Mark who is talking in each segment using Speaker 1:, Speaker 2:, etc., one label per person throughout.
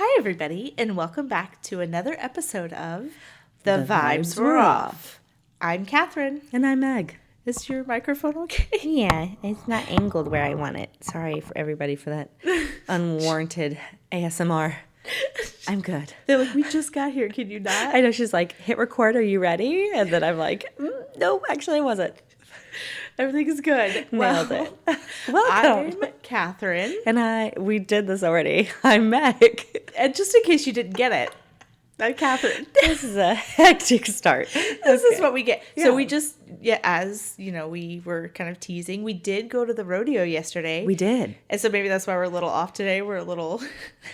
Speaker 1: Hi, everybody, and welcome back to another episode of The Vibes Were Off. I'm Catherine.
Speaker 2: And I'm Meg.
Speaker 1: Is your microphone okay?
Speaker 2: Yeah, it's not angled where I want it. Sorry for everybody for that unwarranted ASMR. I'm good.
Speaker 1: They're like, we just got here. Can you not?
Speaker 2: I know, she's like, hit record, are you ready? And then I'm like, no, actually I wasn't.
Speaker 1: Everything's good.
Speaker 2: Nailed it.
Speaker 1: Welcome. I'm Catherine.
Speaker 2: And we did this already. I'm Meg.
Speaker 1: And just in case you didn't get it, I'm Catherine.
Speaker 2: This is a hectic start.
Speaker 1: This is what we get.
Speaker 2: Yeah.
Speaker 1: So we just, as you know, we were kind of teasing. We did go to the rodeo yesterday.
Speaker 2: We did.
Speaker 1: And so maybe that's why we're a little off today. We're a little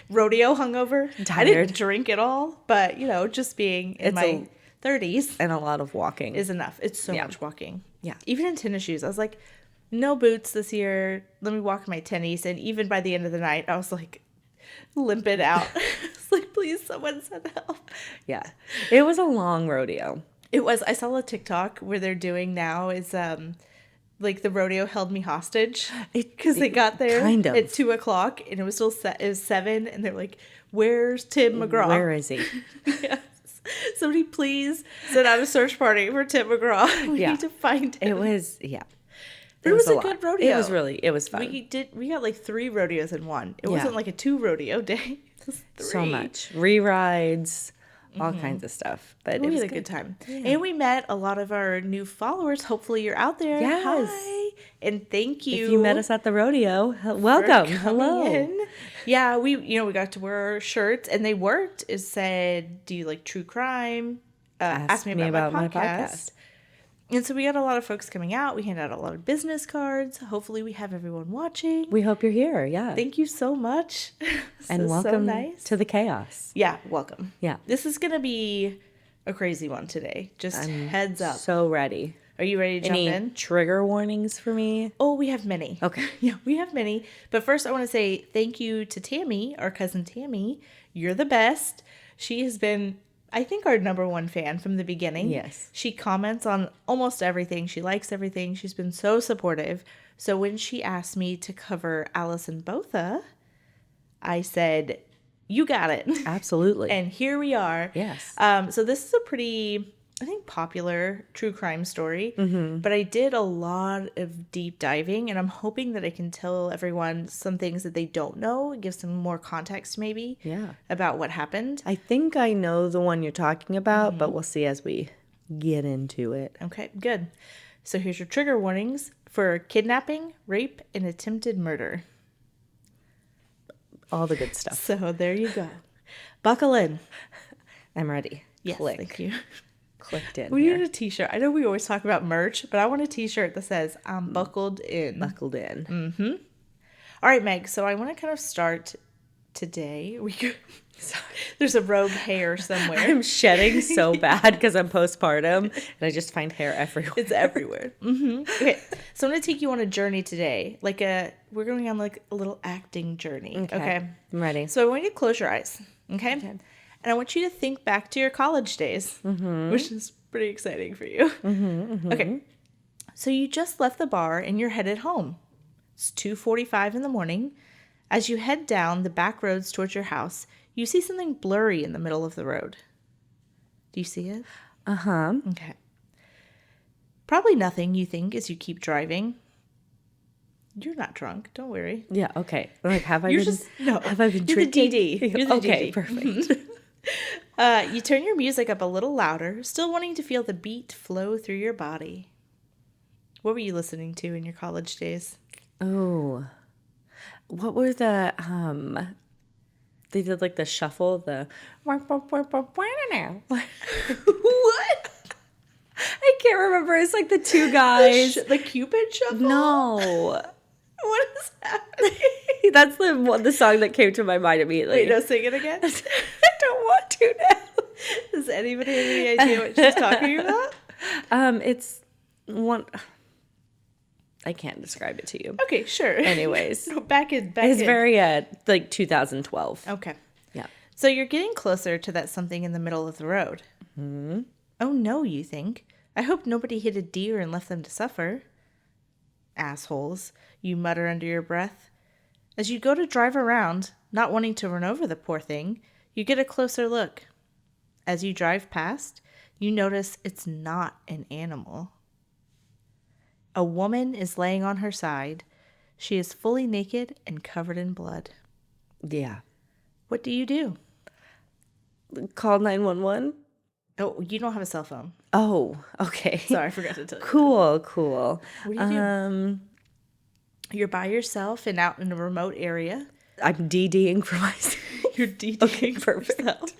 Speaker 1: rodeo hungover.
Speaker 2: Tired.
Speaker 1: I didn't drink at all, but, just being in my 30s.
Speaker 2: And a lot of walking.
Speaker 1: Is enough. It's so much walking.
Speaker 2: Yeah.
Speaker 1: Even in tennis shoes. I was like, no boots this year. Let me walk in my tennies. And even by the end of the night, I was like, limping out. I was like, please, someone send help.
Speaker 2: Yeah. It was a long rodeo.
Speaker 1: It was. I saw a TikTok where they're doing now is like the rodeo held me hostage because they got there
Speaker 2: kind of.
Speaker 1: at 2:00 and it was still it was 7 and they're like, where's Tim McGraw?
Speaker 2: Where is he?
Speaker 1: Yes. Somebody please send out a search party for Tim McGraw. We need to find him.
Speaker 2: It was, yeah.
Speaker 1: But it was a good rodeo.
Speaker 2: It was fun.
Speaker 1: We got like 3 rodeos in one. It wasn't like a 2 rodeo day. It was 3.
Speaker 2: So much. Re-rides, all kinds of stuff. But
Speaker 1: we had a good time. Yeah. And we met a lot of our new followers. Hopefully you're out there.
Speaker 2: Yes.
Speaker 1: Hi. And thank you.
Speaker 2: If you met us at the rodeo, welcome. Hello.
Speaker 1: In. Yeah, we got to wear our shirts and they worked. It said, do you like true crime? Ask me about my podcast. And so we got a lot of folks coming out. We handed out a lot of business cards. Hopefully we have everyone watching.
Speaker 2: We hope you're here. Yeah.
Speaker 1: Thank you so much.
Speaker 2: And welcome
Speaker 1: nice.
Speaker 2: to the chaos.
Speaker 1: Yeah, welcome.
Speaker 2: Yeah.
Speaker 1: This is going to be a crazy one today. Just heads up.
Speaker 2: So ready.
Speaker 1: Are you ready to jump in?
Speaker 2: Trigger warnings for me?
Speaker 1: Oh, we have many.
Speaker 2: Okay.
Speaker 1: Yeah, we have many. But first I want to say thank you to Tammy, our cousin Tammy. You're the best. She has been, I think, our #1 fan from the beginning.
Speaker 2: Yes.
Speaker 1: She comments on almost everything. She likes everything. She's been so supportive. So when she asked me to cover Alison Botha, I said, you got it.
Speaker 2: Absolutely.
Speaker 1: And here we are.
Speaker 2: Yes.
Speaker 1: So this is a pretty, I think, popular true crime story. Mm-hmm. But I did a lot of deep diving, and I'm hoping that I can tell everyone some things that they don't know, give some more context maybe about what happened.
Speaker 2: I think I know the one you're talking about, but we'll see as we get into it.
Speaker 1: Okay, good. So here's your trigger warnings for kidnapping, rape, and attempted murder.
Speaker 2: All the good stuff.
Speaker 1: So there you go. Buckle in.
Speaker 2: I'm ready.
Speaker 1: Yes,
Speaker 2: Click.
Speaker 1: thank you.
Speaker 2: Clicked in.
Speaker 1: We
Speaker 2: here.
Speaker 1: need a t-shirt. I know we always talk about merch, but I want a t-shirt that says, I'm buckled in.
Speaker 2: Buckled in.
Speaker 1: Mm-hmm. All right, Meg. So I want to kind of start today. There's a rogue hair somewhere.
Speaker 2: I'm shedding so bad because I'm postpartum and I just find hair everywhere.
Speaker 1: It's everywhere. Mm-hmm. Okay. So I'm going to take you on a journey today. We're going on like a little acting journey. Okay.
Speaker 2: I'm ready.
Speaker 1: So I want you to close your eyes. Okay. And I want you to think back to your college days, which is pretty exciting for you. Okay. So you just left the bar and you're headed home. It's 2:45 in the morning. As you head down the back roads towards your house, you see something blurry in the middle of the road. Do you see it?
Speaker 2: Uh-huh.
Speaker 1: Okay. Probably nothing, you think, as you keep driving. You're not drunk. Don't worry.
Speaker 2: Yeah, okay. Like, have I
Speaker 1: You're
Speaker 2: been
Speaker 1: just, no.
Speaker 2: have I been
Speaker 1: You're
Speaker 2: drinking?
Speaker 1: the DD. You're the
Speaker 2: okay,
Speaker 1: DD.
Speaker 2: perfect.
Speaker 1: You turn your music up a little louder, still wanting to feel the beat flow through your body. What were you listening to in your college days?
Speaker 2: Oh. What were the they did like the shuffle, the what? I can't remember. It's like the two guys.
Speaker 1: The Cupid Shuffle?
Speaker 2: No.
Speaker 1: What is happening?
Speaker 2: That's the song that came to my mind immediately.
Speaker 1: Wait, no, sing it again.
Speaker 2: I don't want to now.
Speaker 1: Does anybody have any idea what she's talking about?
Speaker 2: It's one. I can't describe it to you.
Speaker 1: Okay, sure.
Speaker 2: Anyways,
Speaker 1: No, back in.
Speaker 2: it's very like 2012.
Speaker 1: Okay.
Speaker 2: Yeah.
Speaker 1: So you're getting closer to that something in the middle of the road.
Speaker 2: Hmm.
Speaker 1: Oh no, you think? I hope nobody hit a deer and left them to suffer. Assholes, you mutter under your breath. As you go to drive around, not wanting to run over the poor thing, you get a closer look. As you drive past, you notice it's not an animal. A woman is laying on her side. She is fully naked and covered in blood.
Speaker 2: Yeah.
Speaker 1: What do you do?
Speaker 2: Call 911?
Speaker 1: Oh, you don't have a cell phone.
Speaker 2: Oh, okay.
Speaker 1: Sorry, I forgot to tell you.
Speaker 2: Cool.
Speaker 1: What do you do? You're by yourself and out in a remote area.
Speaker 2: I'm DDing for myself.
Speaker 1: You're DDing
Speaker 2: Okay,
Speaker 1: for
Speaker 2: perfect.
Speaker 1: yourself.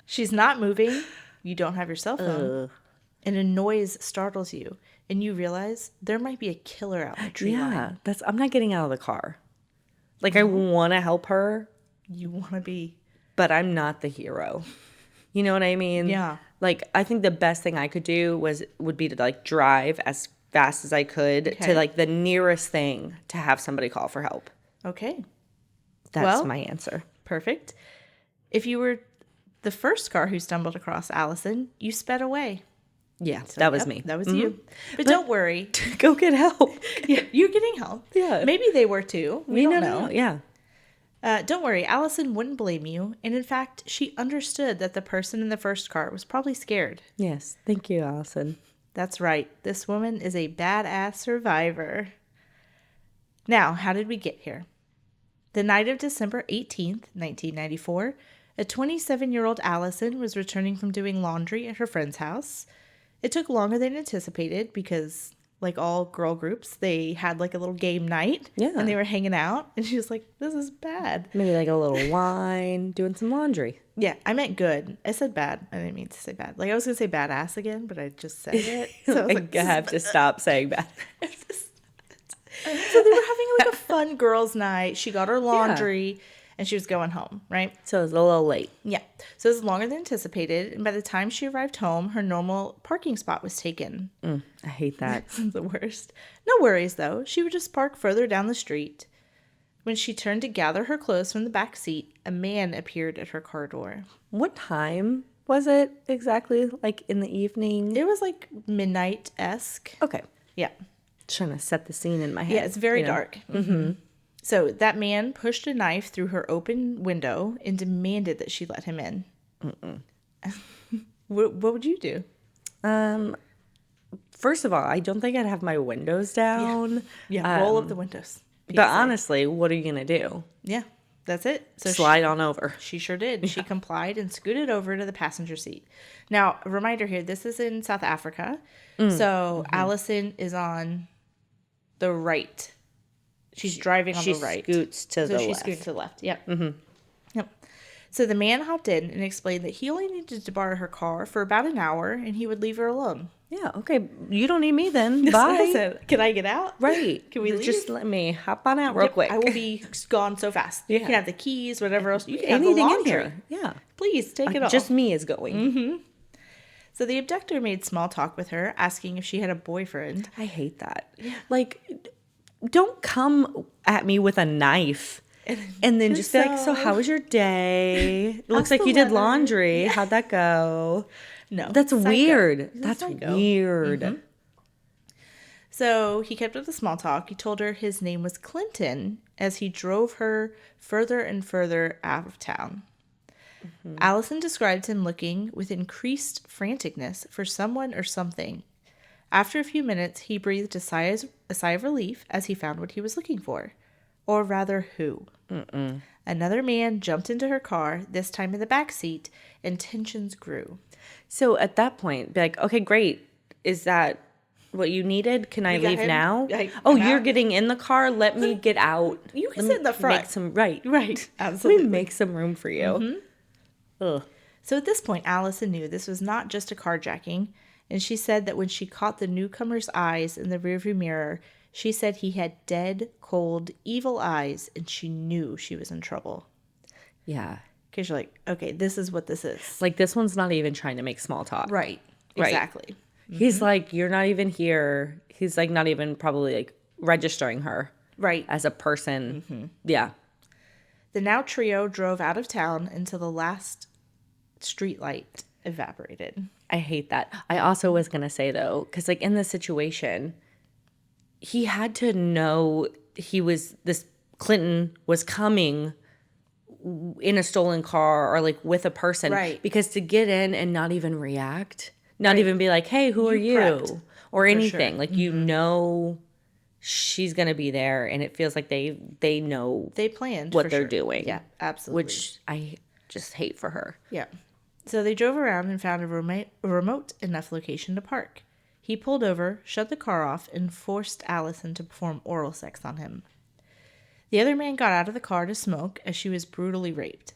Speaker 1: She's not moving. You don't have your cell phone. And a noise startles you. And you realize there might be a killer out in the tree line.
Speaker 2: I'm not getting out of the car. Like, I want to help her,
Speaker 1: You want to be...
Speaker 2: but I'm not the hero. You know what I mean?
Speaker 1: Yeah.
Speaker 2: Like, I think the best thing I could do would be to, like, drive as fast as I could to, like, the nearest thing to have somebody call for help.
Speaker 1: Okay.
Speaker 2: That's my answer.
Speaker 1: Perfect. If you were the first car who stumbled across Allison, you sped away.
Speaker 2: Yeah,
Speaker 1: So,
Speaker 2: that was me.
Speaker 1: That was you. But don't worry.
Speaker 2: Go get help.
Speaker 1: Yeah, you're getting help.
Speaker 2: Yeah.
Speaker 1: Maybe they were too. We don't know.
Speaker 2: Yeah.
Speaker 1: Don't worry. Allison wouldn't blame you. And in fact, she understood that the person in the first car was probably scared.
Speaker 2: Yes. Thank you, Allison.
Speaker 1: That's right. This woman is a badass survivor. Now, how did we get here? The night of December 18th, 1994, a 27-year-old Allison was returning from doing laundry at her friend's house. It took longer than anticipated because, like all girl groups, they had like a little game night.
Speaker 2: Yeah.
Speaker 1: And they were hanging out. And she was like, this is bad.
Speaker 2: Maybe like a little wine, doing some laundry.
Speaker 1: Yeah, I meant good. I said bad. I didn't mean to say bad. Like, I was going to say badass again, but I just said it. So I was like,
Speaker 2: I have to stop saying bad.
Speaker 1: So they were having like a fun girls' night. She got her laundry and she was going home, right?
Speaker 2: So it was a little late.
Speaker 1: Yeah. So it was longer than anticipated. And by the time she arrived home, her normal parking spot was taken.
Speaker 2: I hate that.
Speaker 1: The worst. No worries, though. She would just park further down the street. When she turned to gather her clothes from the back seat, a man appeared at her car door.
Speaker 2: What time was it exactly? Like in the evening?
Speaker 1: It was like midnight-esque.
Speaker 2: Okay.
Speaker 1: Yeah.
Speaker 2: Trying to set the scene in my head.
Speaker 1: Yeah, it's very dark. Mm-hmm. So that man pushed a knife through her open window and demanded that she let him in. What would you do?
Speaker 2: First of all, I don't think I'd have my windows down.
Speaker 1: Yeah, roll up the windows.
Speaker 2: But honestly, what are you going to do?
Speaker 1: Yeah, that's it. So
Speaker 2: Slide on over.
Speaker 1: She sure did. She complied and scooted over to the passenger seat. Now, a reminder here, this is in South Africa. So Allison is on the right. She's driving on the right.
Speaker 2: She scoots to the left.
Speaker 1: So she scooted to the left. Yep. Yep. So the man hopped in and explained that he only needed to borrow her car for about an hour and he would leave her alone.
Speaker 2: Yeah, okay. You don't need me then. Bye.
Speaker 1: I said, can I get out?
Speaker 2: Right.
Speaker 1: Can we leave?
Speaker 2: Just let me hop on out real quick.
Speaker 1: I will be gone so fast.
Speaker 2: Yeah.
Speaker 1: You can have the keys, whatever else. You can have
Speaker 2: Anything
Speaker 1: the
Speaker 2: in
Speaker 1: laundry.
Speaker 2: here. Yeah.
Speaker 1: Please take it all.
Speaker 2: Just me is going.
Speaker 1: So the abductor made small talk with her, asking if she had a boyfriend.
Speaker 2: I hate that. Like, don't come at me with a knife and then just be like, so how was your day? It looks like you did laundry. How'd that go?
Speaker 1: No.
Speaker 2: That's
Speaker 1: psycho.
Speaker 2: weird.
Speaker 1: He's a
Speaker 2: That's
Speaker 1: psycho.
Speaker 2: weird.
Speaker 1: So he kept up the small talk. He told her his name was Clinton as he drove her further and further out of town. Allison described him looking with increased franticness for someone or something. After a few minutes, he breathed a sigh of relief as he found what he was looking for. Or rather, who. Another man jumped into her car, this time in the back seat, and tensions grew.
Speaker 2: So at that point, be like, okay, great. Is that what you needed? Can I leave now? Oh, you're getting in the car? Let me get out.
Speaker 1: You can sit in the front.
Speaker 2: Make some, right.
Speaker 1: Absolutely.
Speaker 2: Let me make some room for you. Ugh.
Speaker 1: So at this point, Allison knew this was not just a carjacking, and she said that when she caught the newcomer's eyes in the rearview mirror, she said he had dead, cold, evil eyes, and she knew she was in trouble.
Speaker 2: Yeah.
Speaker 1: Because you're like, okay, this is what this is.
Speaker 2: Like, this one's not even trying to make small talk.
Speaker 1: Right. Exactly.
Speaker 2: He's like, you're not even here. He's like, not even probably like registering her.
Speaker 1: Right.
Speaker 2: As a person. Yeah.
Speaker 1: The now trio drove out of town until the last streetlight evaporated.
Speaker 2: I hate that. I also was going to say, though, because like in this situation, he had to know he was this Clinton was coming in a stolen car or like with a person.
Speaker 1: Right.
Speaker 2: Because to get in and not even react, not even be like, hey, who are you?
Speaker 1: prepped,
Speaker 2: Or anything.
Speaker 1: sure.
Speaker 2: Like, you know she's going to be there, and it feels like they know
Speaker 1: They planned
Speaker 2: what
Speaker 1: for
Speaker 2: they're
Speaker 1: sure.
Speaker 2: doing.
Speaker 1: Yeah, absolutely.
Speaker 2: Which I just hate for her.
Speaker 1: Yeah. So they drove around and found a remote enough location to park. He pulled over, shut the car off, and forced Alison to perform oral sex on him. The other man got out of the car to smoke as she was brutally raped.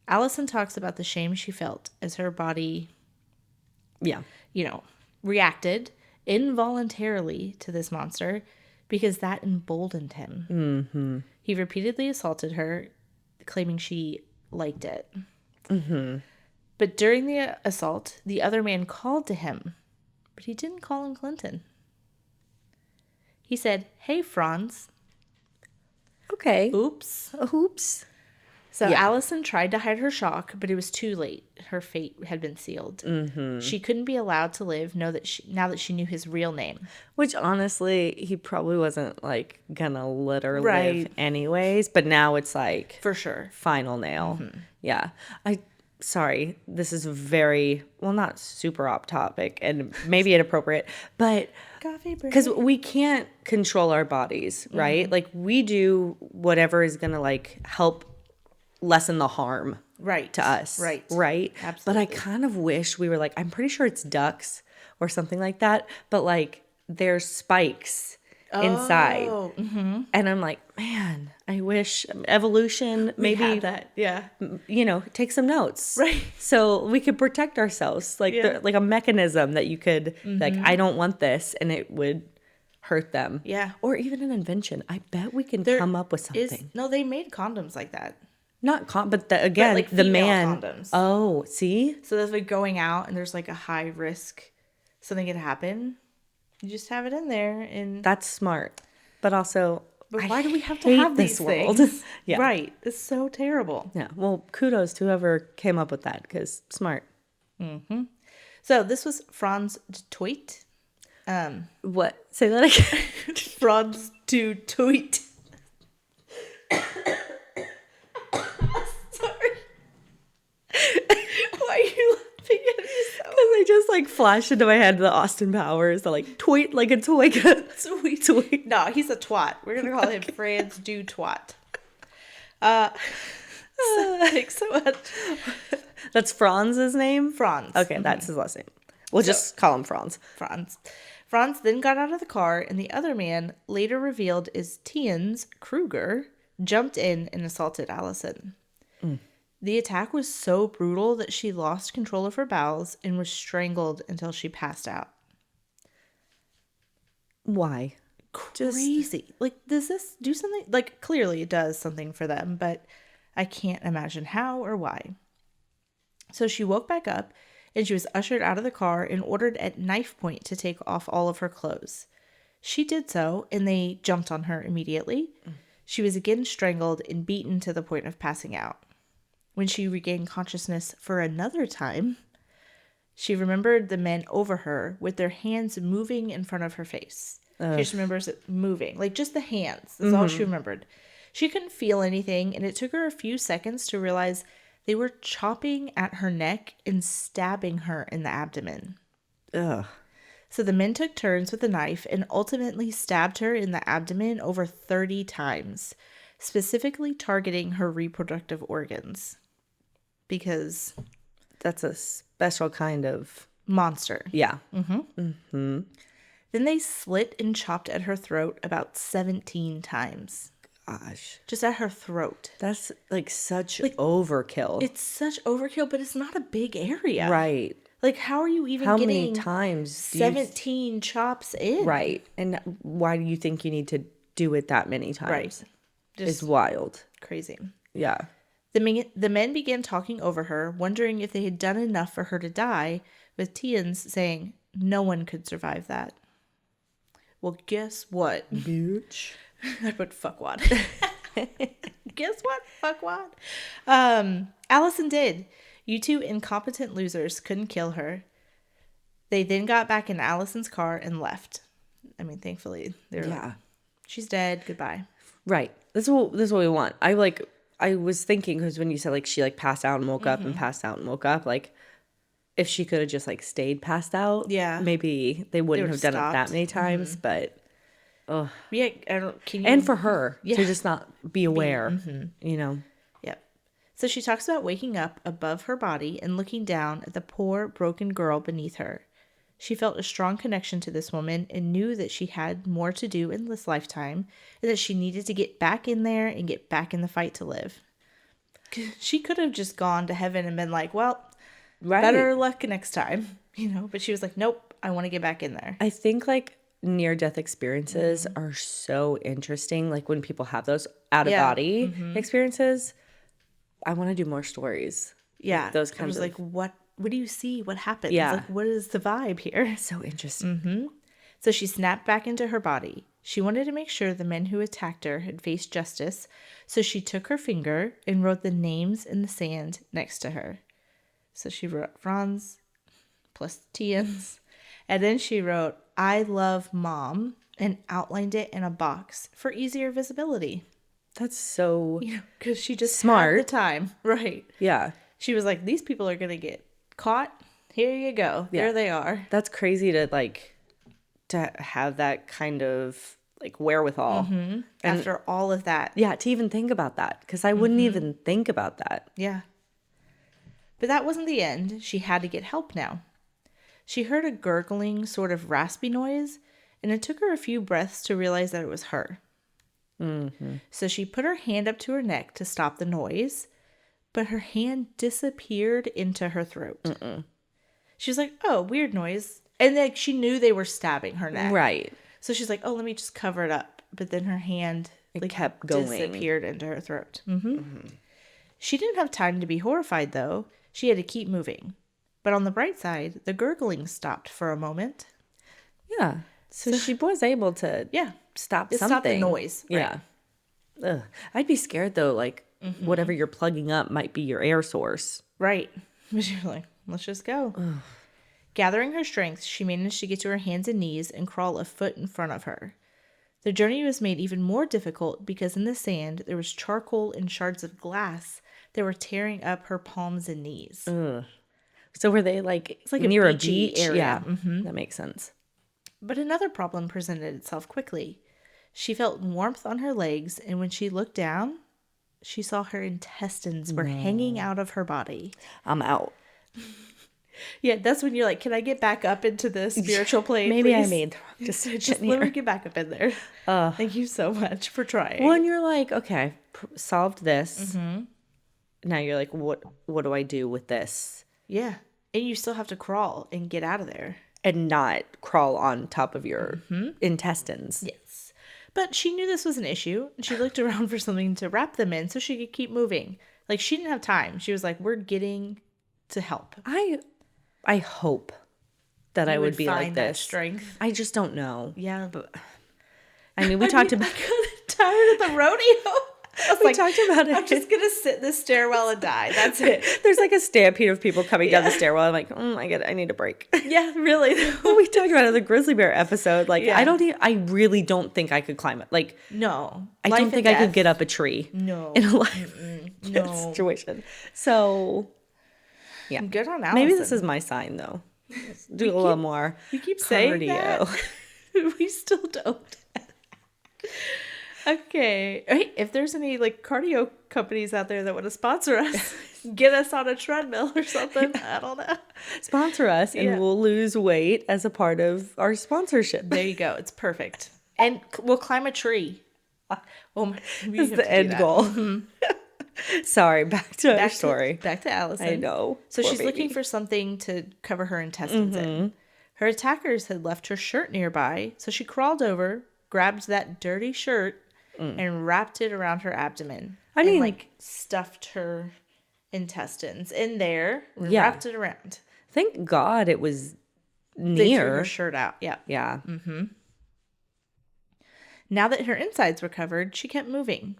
Speaker 1: Alison talks about the shame she felt as her body, reacted involuntarily to this monster because that emboldened him. Mm-hmm. He repeatedly assaulted her, claiming she liked it. Mm-hmm. But during the assault, the other man called to him, but he didn't call him Clinton. He said, "Hey, Franz."
Speaker 2: Okay.
Speaker 1: Oops. So
Speaker 2: Yeah.
Speaker 1: Alison tried to hide her shock, but it was too late. Her fate had been sealed. Mm-hmm. She couldn't be allowed to live now that she knew his real name.
Speaker 2: Which, honestly, he probably wasn't, like, gonna let her
Speaker 1: Right.
Speaker 2: live anyways. But now it's, like...
Speaker 1: For sure.
Speaker 2: Final nail. Mm-hmm. Yeah. Sorry, this is very... Well, not super off topic and maybe inappropriate. But...
Speaker 1: Coffee break.
Speaker 2: Because we can't control our bodies, right? Mm-hmm. Like, we do whatever is gonna, like, help lessen the harm to us. Right.
Speaker 1: Absolutely.
Speaker 2: But I kind of wish we were like, I'm pretty sure it's ducks or something like that, but like there's spikes inside. Mm-hmm. And I'm like, man, I wish evolution maybe
Speaker 1: had that. Yeah.
Speaker 2: Take some notes.
Speaker 1: Right.
Speaker 2: So we could protect ourselves. Like like a mechanism that you could like, I don't want this, and it would hurt them.
Speaker 1: Yeah.
Speaker 2: Or even an invention. I bet we can come up with something.
Speaker 1: No, they made condoms like that.
Speaker 2: Not but again,
Speaker 1: like
Speaker 2: the man.
Speaker 1: Condoms.
Speaker 2: Oh, see.
Speaker 1: So that's like going out and there's like a high risk something could happen. You just have it in there, and
Speaker 2: that's smart. But also,
Speaker 1: but why do we have to have these things? Yeah. Right. It's so terrible.
Speaker 2: Yeah. Well, kudos to whoever came up with that, because smart.
Speaker 1: Mm-hmm. So this was Franz de Toit.
Speaker 2: What? Say that again.
Speaker 1: Franz de Toit.
Speaker 2: I just like flashed into my head the Austin Powers, the like tweet like a toy.
Speaker 1: Tweet. No, he's a twat. We're gonna call him Franz du Twat. Thanks so much.
Speaker 2: That's Franz's name?
Speaker 1: Franz.
Speaker 2: Okay, that's his last name. We'll just call him Franz.
Speaker 1: Franz then got out of the car, and the other man, later revealed as Tiens Kruger, jumped in and assaulted Alison. The attack was so brutal that she lost control of her bowels and was strangled until she passed out.
Speaker 2: Why?
Speaker 1: Crazy. Like, does this do something? Like, clearly it does something for them, but I can't imagine how or why. So she woke back up, and she was ushered out of the car and ordered at knife point to take off all of her clothes. She did so, and they jumped on her immediately. She was again strangled and beaten to the point of passing out. When she regained consciousness for another time, she remembered the men over her with their hands moving in front of her face. She just remembers it moving, like just the hands. That's all she remembered. She couldn't feel anything, and it took her a few seconds to realize they were chopping at her neck and stabbing her in the abdomen.
Speaker 2: Ugh.
Speaker 1: So the men took turns with the knife and ultimately stabbed her in the abdomen over 30 times, specifically targeting her reproductive organs. Because
Speaker 2: that's a special kind of
Speaker 1: monster.
Speaker 2: Yeah.
Speaker 1: Then they slit and chopped at her throat about 17 times.
Speaker 2: Gosh.
Speaker 1: Just at her throat.
Speaker 2: That's like such overkill.
Speaker 1: It's such overkill, but it's not a big area.
Speaker 2: Right.
Speaker 1: Like, how are you even
Speaker 2: getting
Speaker 1: many
Speaker 2: times
Speaker 1: 17 chops in?
Speaker 2: Right. And why do you think you need to do it that many times?
Speaker 1: Right.
Speaker 2: It's wild.
Speaker 1: Crazy.
Speaker 2: Yeah.
Speaker 1: The men began talking over her, wondering if they had done enough for her to die, with Tiens saying, no one could survive that. Well, guess what?
Speaker 2: Bitch.
Speaker 1: I put fuckwad. Guess what? Fuckwad. Alison did. You two incompetent losers couldn't kill her. They then got back in Alison's car and left. I mean, thankfully, they were she's dead. Goodbye.
Speaker 2: Right. This is what we want. I was thinking, because when you said like she like passed out and woke up and passed out and woke up, like if she could have just like stayed passed out,
Speaker 1: Yeah.
Speaker 2: maybe they wouldn't have done it that many times. But
Speaker 1: Yeah, I don't. Can you?
Speaker 2: and for her
Speaker 1: Yeah.
Speaker 2: to just not be aware, you know.
Speaker 1: Yep. So she talks about waking up above her body and looking down at the poor broken girl beneath her. She felt a strong connection to this woman and knew that she had more to do in this lifetime and that she needed to get back in there and get back in the fight to live. She could have just gone to heaven and been like, well, better luck next time, you know, but she was like, nope, I want to get back in there.
Speaker 2: I think like near-death experiences are so interesting. Like when people have those out-of-body experiences, I want to do more stories.
Speaker 1: Yeah.
Speaker 2: Like those kinds of
Speaker 1: like, what do you see? What happens?
Speaker 2: Yeah.
Speaker 1: Like, what is the vibe here?
Speaker 2: So interesting.
Speaker 1: So she snapped back into her body. She wanted to make sure the men who attacked her had faced justice, so she took her finger and wrote the names in the sand next to her. So she wrote Franz plus Tians, and then she wrote, I love Mom, and outlined it in a box for easier visibility.
Speaker 2: That's so
Speaker 1: Because she just
Speaker 2: smart.
Speaker 1: had the time. Right.
Speaker 2: Yeah.
Speaker 1: She was like, these people are going to get caught. Here you go.
Speaker 2: Yeah.
Speaker 1: There they are.
Speaker 2: That's crazy to like to have that kind of like wherewithal. And
Speaker 1: After all of that.
Speaker 2: yeah, to even think about that, because I wouldn't even think about that.
Speaker 1: Yeah. But that wasn't the end. She had to get help now. She heard a gurgling, sort of raspy noise, and it took her a few breaths to realize that it was her. So she put her hand up to her neck to stop the noise, but her hand disappeared into her throat. She was like, oh, weird noise. And like she knew they were stabbing her neck.
Speaker 2: Right.
Speaker 1: So she's like, oh, let me just cover it up. But then her hand like
Speaker 2: kept going.
Speaker 1: disappeared into her throat. She didn't have time to be horrified, though. She had to keep moving. But on the bright side, the gurgling stopped for a moment.
Speaker 2: Yeah. So she was able to stop
Speaker 1: It
Speaker 2: something.
Speaker 1: stopped the noise. Right.
Speaker 2: Yeah. Ugh. I'd be scared though, like whatever you're plugging up might be your air source.
Speaker 1: Right. But you're like, let's just go. Gathering her strength, she managed to get to her hands and knees and crawl a foot in front of her. The journey was made even more difficult because in the sand there was charcoal and shards of glass that were tearing up her palms and knees.
Speaker 2: Ugh. So were they like,
Speaker 1: It's like
Speaker 2: near
Speaker 1: a
Speaker 2: a
Speaker 1: beachy
Speaker 2: beach?
Speaker 1: area.
Speaker 2: Yeah, that makes sense.
Speaker 1: But another problem presented itself quickly. She felt warmth on her legs, and when she looked down, she saw her intestines were hanging out of her body.
Speaker 2: I'm out.
Speaker 1: Yeah, that's when you're like, can I get back up into the spiritual plane?
Speaker 2: Maybe I
Speaker 1: please?
Speaker 2: made just
Speaker 1: Just let me get back up in there. Thank you so much for trying.
Speaker 2: Well, and you're like, okay, solved this. Now you're like, what do I do with this?
Speaker 1: Yeah. And you still have to crawl and get out of there.
Speaker 2: And not crawl on top of your intestines.
Speaker 1: Yes. But she knew this was an issue, and she looked around for something to wrap them in so she could keep moving. Like, she didn't have time. She was like, we're getting to help.
Speaker 2: I hope that I would be like
Speaker 1: find that
Speaker 2: this.
Speaker 1: strength.
Speaker 2: I just don't know.
Speaker 1: Yeah, but
Speaker 2: I mean, we talked about
Speaker 1: I got tired of the rodeo. I was
Speaker 2: talked about it.
Speaker 1: I'm just gonna sit in the stairwell and die. That's it.
Speaker 2: There's like a stampede of people coming down the stairwell. I'm like, I need a break.
Speaker 1: Yeah, really.
Speaker 2: We talked about it in the grizzly bear episode. Like,
Speaker 1: Yeah.
Speaker 2: I really don't think I could climb it. Like,
Speaker 1: No,
Speaker 2: I don't think I could get up a tree.
Speaker 1: No,
Speaker 2: In a life
Speaker 1: no.
Speaker 2: situation. So, yeah.
Speaker 1: Good on Alison.
Speaker 2: Maybe this is my sign though. Do a little more.
Speaker 1: We keep saying that. We still don't. Okay. Hey, if there's any like cardio companies out there that want to sponsor us, get us on a treadmill or something. I don't know.
Speaker 2: Sponsor us and we'll lose weight as a part of our sponsorship.
Speaker 1: There you go. It's perfect. And we'll climb a tree. Well,
Speaker 2: That's the end goal. Sorry, back to our story.
Speaker 1: Back to Alison.
Speaker 2: I know.
Speaker 1: So
Speaker 2: Poor
Speaker 1: she's
Speaker 2: baby.
Speaker 1: looking for something to cover her intestines in. Her attackers had left her shirt nearby, so she crawled over, grabbed that dirty shirt, and wrapped it around her abdomen.
Speaker 2: I mean,
Speaker 1: like stuffed her intestines in there, and wrapped it around.
Speaker 2: Thank God it was
Speaker 1: They threw
Speaker 2: near.
Speaker 1: her shirt out. Yeah.
Speaker 2: Yeah.
Speaker 1: Now that her insides were covered, she kept moving.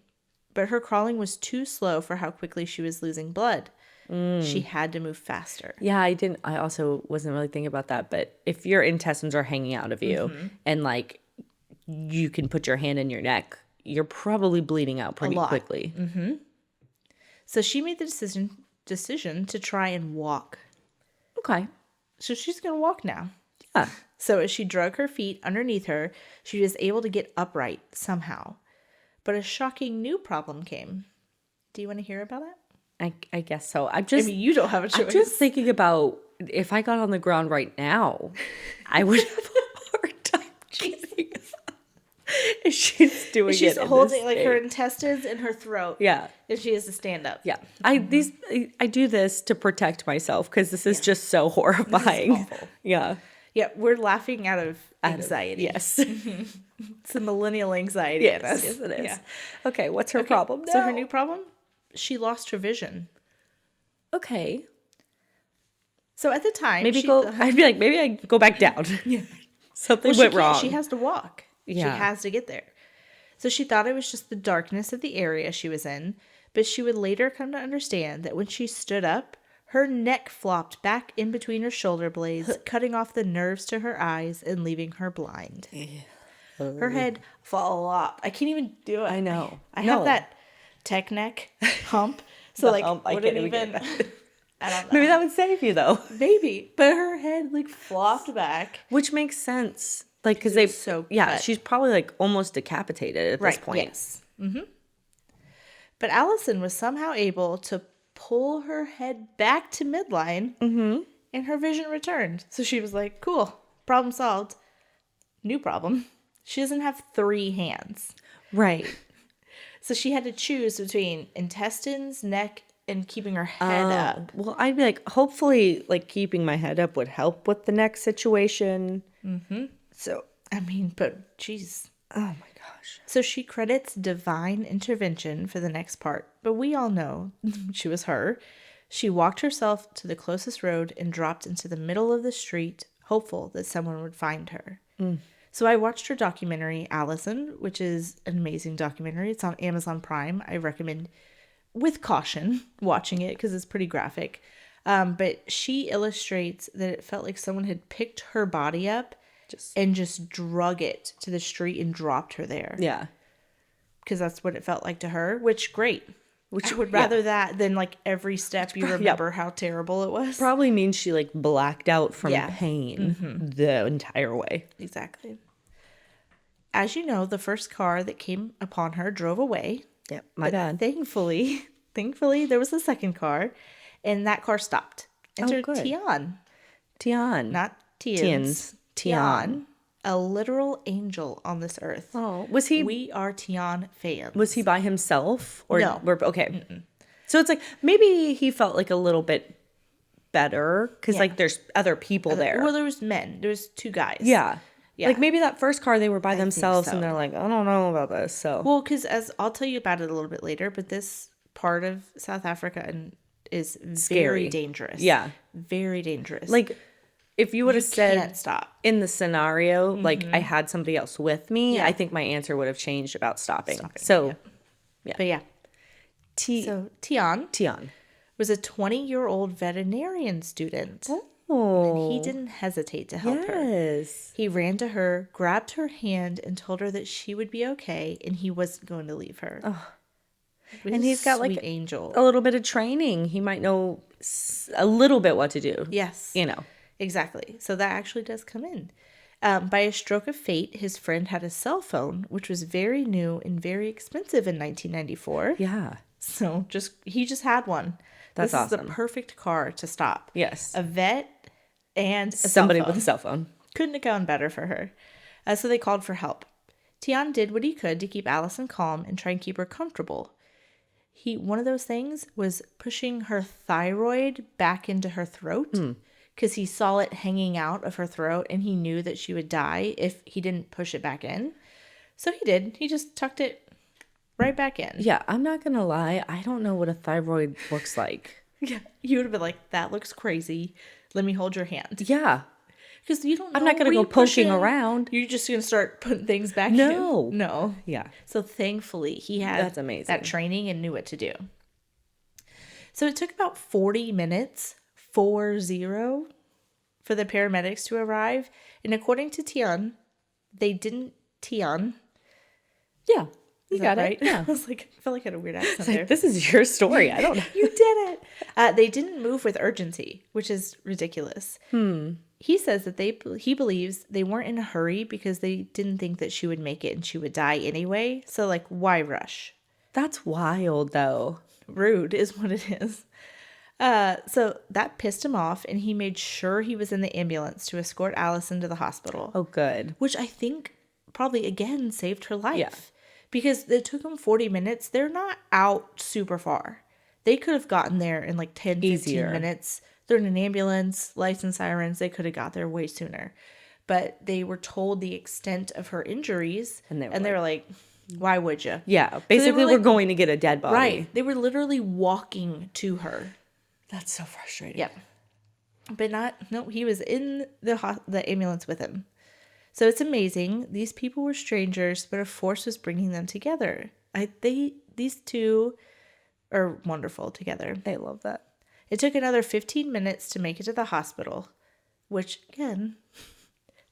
Speaker 1: But her crawling was too slow for how quickly she was losing blood. She had to move faster.
Speaker 2: Yeah, I also wasn't really thinking about that. But if your intestines are hanging out of you and like you can put your hand in your neck, you're probably bleeding out pretty quickly.
Speaker 1: So she made the decision to try and walk.
Speaker 2: Okay.
Speaker 1: So she's going to walk now.
Speaker 2: Yeah.
Speaker 1: So as she drug her feet underneath her, she was able to get upright somehow. But a shocking new problem came. Do you want to hear about it?
Speaker 2: I guess so.
Speaker 1: I mean, you don't have a choice.
Speaker 2: I'm just thinking about if I got on the ground right now, I would have a hard time breathing. She's doing
Speaker 1: She's
Speaker 2: it.
Speaker 1: holding like her intestines in her throat.
Speaker 2: Yeah.
Speaker 1: And she has to stand up.
Speaker 2: Yeah. I do this to protect myself because this is just so horrifying.
Speaker 1: This is awful.
Speaker 2: Yeah.
Speaker 1: Yeah, we're laughing out of anxiety.
Speaker 2: Yes.
Speaker 1: It's a millennial anxiety.
Speaker 2: Yes, it is. Yeah. Okay, what's her problem now?
Speaker 1: So her new problem? She lost her vision.
Speaker 2: Okay.
Speaker 1: So at the time,
Speaker 2: I'd be like, maybe I go back down.
Speaker 1: Yeah.
Speaker 2: Something went wrong.
Speaker 1: She has to walk.
Speaker 2: Yeah.
Speaker 1: She has to get there. So she thought it was just the darkness of the area she was in, but she would later come to understand that when she stood up, her neck flopped back in between her shoulder blades, cutting off the nerves to her eyes and leaving her blind. Her head flopped. I can't even do it.
Speaker 2: I know.
Speaker 1: I have that tech neck hump. So like,
Speaker 2: I
Speaker 1: wouldn't
Speaker 2: can't
Speaker 1: even. I don't know.
Speaker 2: Maybe that would save you though.
Speaker 1: Maybe, but her head like flopped back,
Speaker 2: which makes sense. Like, because she's probably like almost decapitated at this point.
Speaker 1: Yes. But Alison was somehow able to pull her head back to midline, and her vision returned. So she was like, "Cool, problem solved." New problem: she doesn't have 3 hands.
Speaker 2: Right.
Speaker 1: So she had to choose between intestines, neck, and keeping her head up.
Speaker 2: Well, I'd be like, hopefully, like keeping my head up would help with the neck situation. So,
Speaker 1: I mean, but geez.
Speaker 2: Oh my gosh.
Speaker 1: So she credits divine intervention for the next part, but we all know she was her. She walked herself to the closest road and dropped into the middle of the street, hopeful that someone would find her. So I watched her documentary, Alison, which is an amazing documentary. It's on Amazon Prime. I recommend, with caution, watching it because it's pretty graphic. But she illustrates that it felt like someone had picked her body up and just drug it to the street and dropped her there.
Speaker 2: Yeah.
Speaker 1: Because that's what it felt like to her, which great. Which I would rather that than like every step you remember how terrible it was.
Speaker 2: Probably means she like blacked out from pain the entire way.
Speaker 1: Exactly. As you know, the first car that came upon her drove away.
Speaker 2: Yep, my bad.
Speaker 1: Thankfully, there was a second car, and that car stopped. Entered Tian.
Speaker 2: Tian.
Speaker 1: Not Tians. Tian. A literal angel on this earth.
Speaker 2: Oh, was he?
Speaker 1: We are Tian fans.
Speaker 2: Was he by himself? Or
Speaker 1: no.
Speaker 2: Okay. So it's like, maybe he felt like a little bit better, because like there's other people there.
Speaker 1: Well, there was men. There was 2 guys.
Speaker 2: Yeah. Like maybe that first car they were by themselves and they're like, I don't know about this. So
Speaker 1: because as I'll tell you about it a little bit later, but this part of South Africa is very dangerous.
Speaker 2: Yeah.
Speaker 1: Very dangerous.
Speaker 2: Like if you would have said
Speaker 1: can't stop
Speaker 2: in the scenario, like I had somebody else with me, I think my answer would have changed about stopping. So
Speaker 1: But yeah. So Tian was a 20-year-old veterinarian student. And he didn't hesitate to help her. He ran to her, grabbed her hand, and told her that she would be okay, and he wasn't going to leave her.
Speaker 2: And he's got like
Speaker 1: angel.
Speaker 2: A little bit of training. He might know a little bit what to do.
Speaker 1: Yes.
Speaker 2: You know.
Speaker 1: Exactly. So that actually does come in. By a stroke of fate, his friend had a cell phone, which was very new and very expensive in 1994.
Speaker 2: Yeah.
Speaker 1: So he just had one.
Speaker 2: That's awesome.
Speaker 1: This is the perfect car to stop.
Speaker 2: Yes.
Speaker 1: A vet and
Speaker 2: somebody with a cell phone.
Speaker 1: Couldn't have gone better for her. So they called for help. Tian did what he could to keep Alison calm and try and keep her comfortable. One of those things was pushing her thyroid back into her throat because he saw it hanging out of her throat and he knew that she would die if he didn't push it back in. So he did. He just tucked it right back in.
Speaker 2: Yeah, I'm not going to lie. I don't know what a thyroid looks like.
Speaker 1: Yeah. You would have been like, that looks crazy. Let me hold your hand.
Speaker 2: Yeah.
Speaker 1: Because you don't know.
Speaker 2: I'm not going to go poking around.
Speaker 1: You're just going to start putting things back in. No.
Speaker 2: Yeah.
Speaker 1: So thankfully, he had
Speaker 2: That's amazing.
Speaker 1: that training and knew what to do. So it took about 40 minutes, 40, for the paramedics to arrive. And according to Tian, they didn't Tion.
Speaker 2: Yeah. You
Speaker 1: Is
Speaker 2: got
Speaker 1: that
Speaker 2: it.
Speaker 1: right?
Speaker 2: Yeah.
Speaker 1: I was like, I felt like I had a weird accent
Speaker 2: It's
Speaker 1: there.
Speaker 2: like, this is your story. I don't know.
Speaker 1: You did it. They didn't move with urgency, which is ridiculous. He says that he believes they weren't in a hurry because they didn't think that she would make it and she would die anyway. So, like, why rush?
Speaker 2: That's wild, though.
Speaker 1: Rude is what it is. So that pissed him off, and he made sure he was in the ambulance to escort Alison to the hospital.
Speaker 2: Oh, good.
Speaker 1: Which I think probably, again, saved her life.
Speaker 2: Yeah.
Speaker 1: Because it took them 40 minutes. They're not out super far. They could have gotten there in like 10, 15 minutes. They're in an ambulance, lights and sirens. They could have got there way sooner. But they were told the extent of her injuries. And they were like, why would you?
Speaker 2: Yeah. Basically, we're going to get a dead body.
Speaker 1: Right. They were literally walking to her.
Speaker 2: That's so frustrating.
Speaker 1: Yep. But he was in the ambulance with him. So it's amazing. These people were strangers, but a force was bringing them together. These two are wonderful together.
Speaker 2: I love that.
Speaker 1: It took another 15 minutes to make it to the hospital, which, again,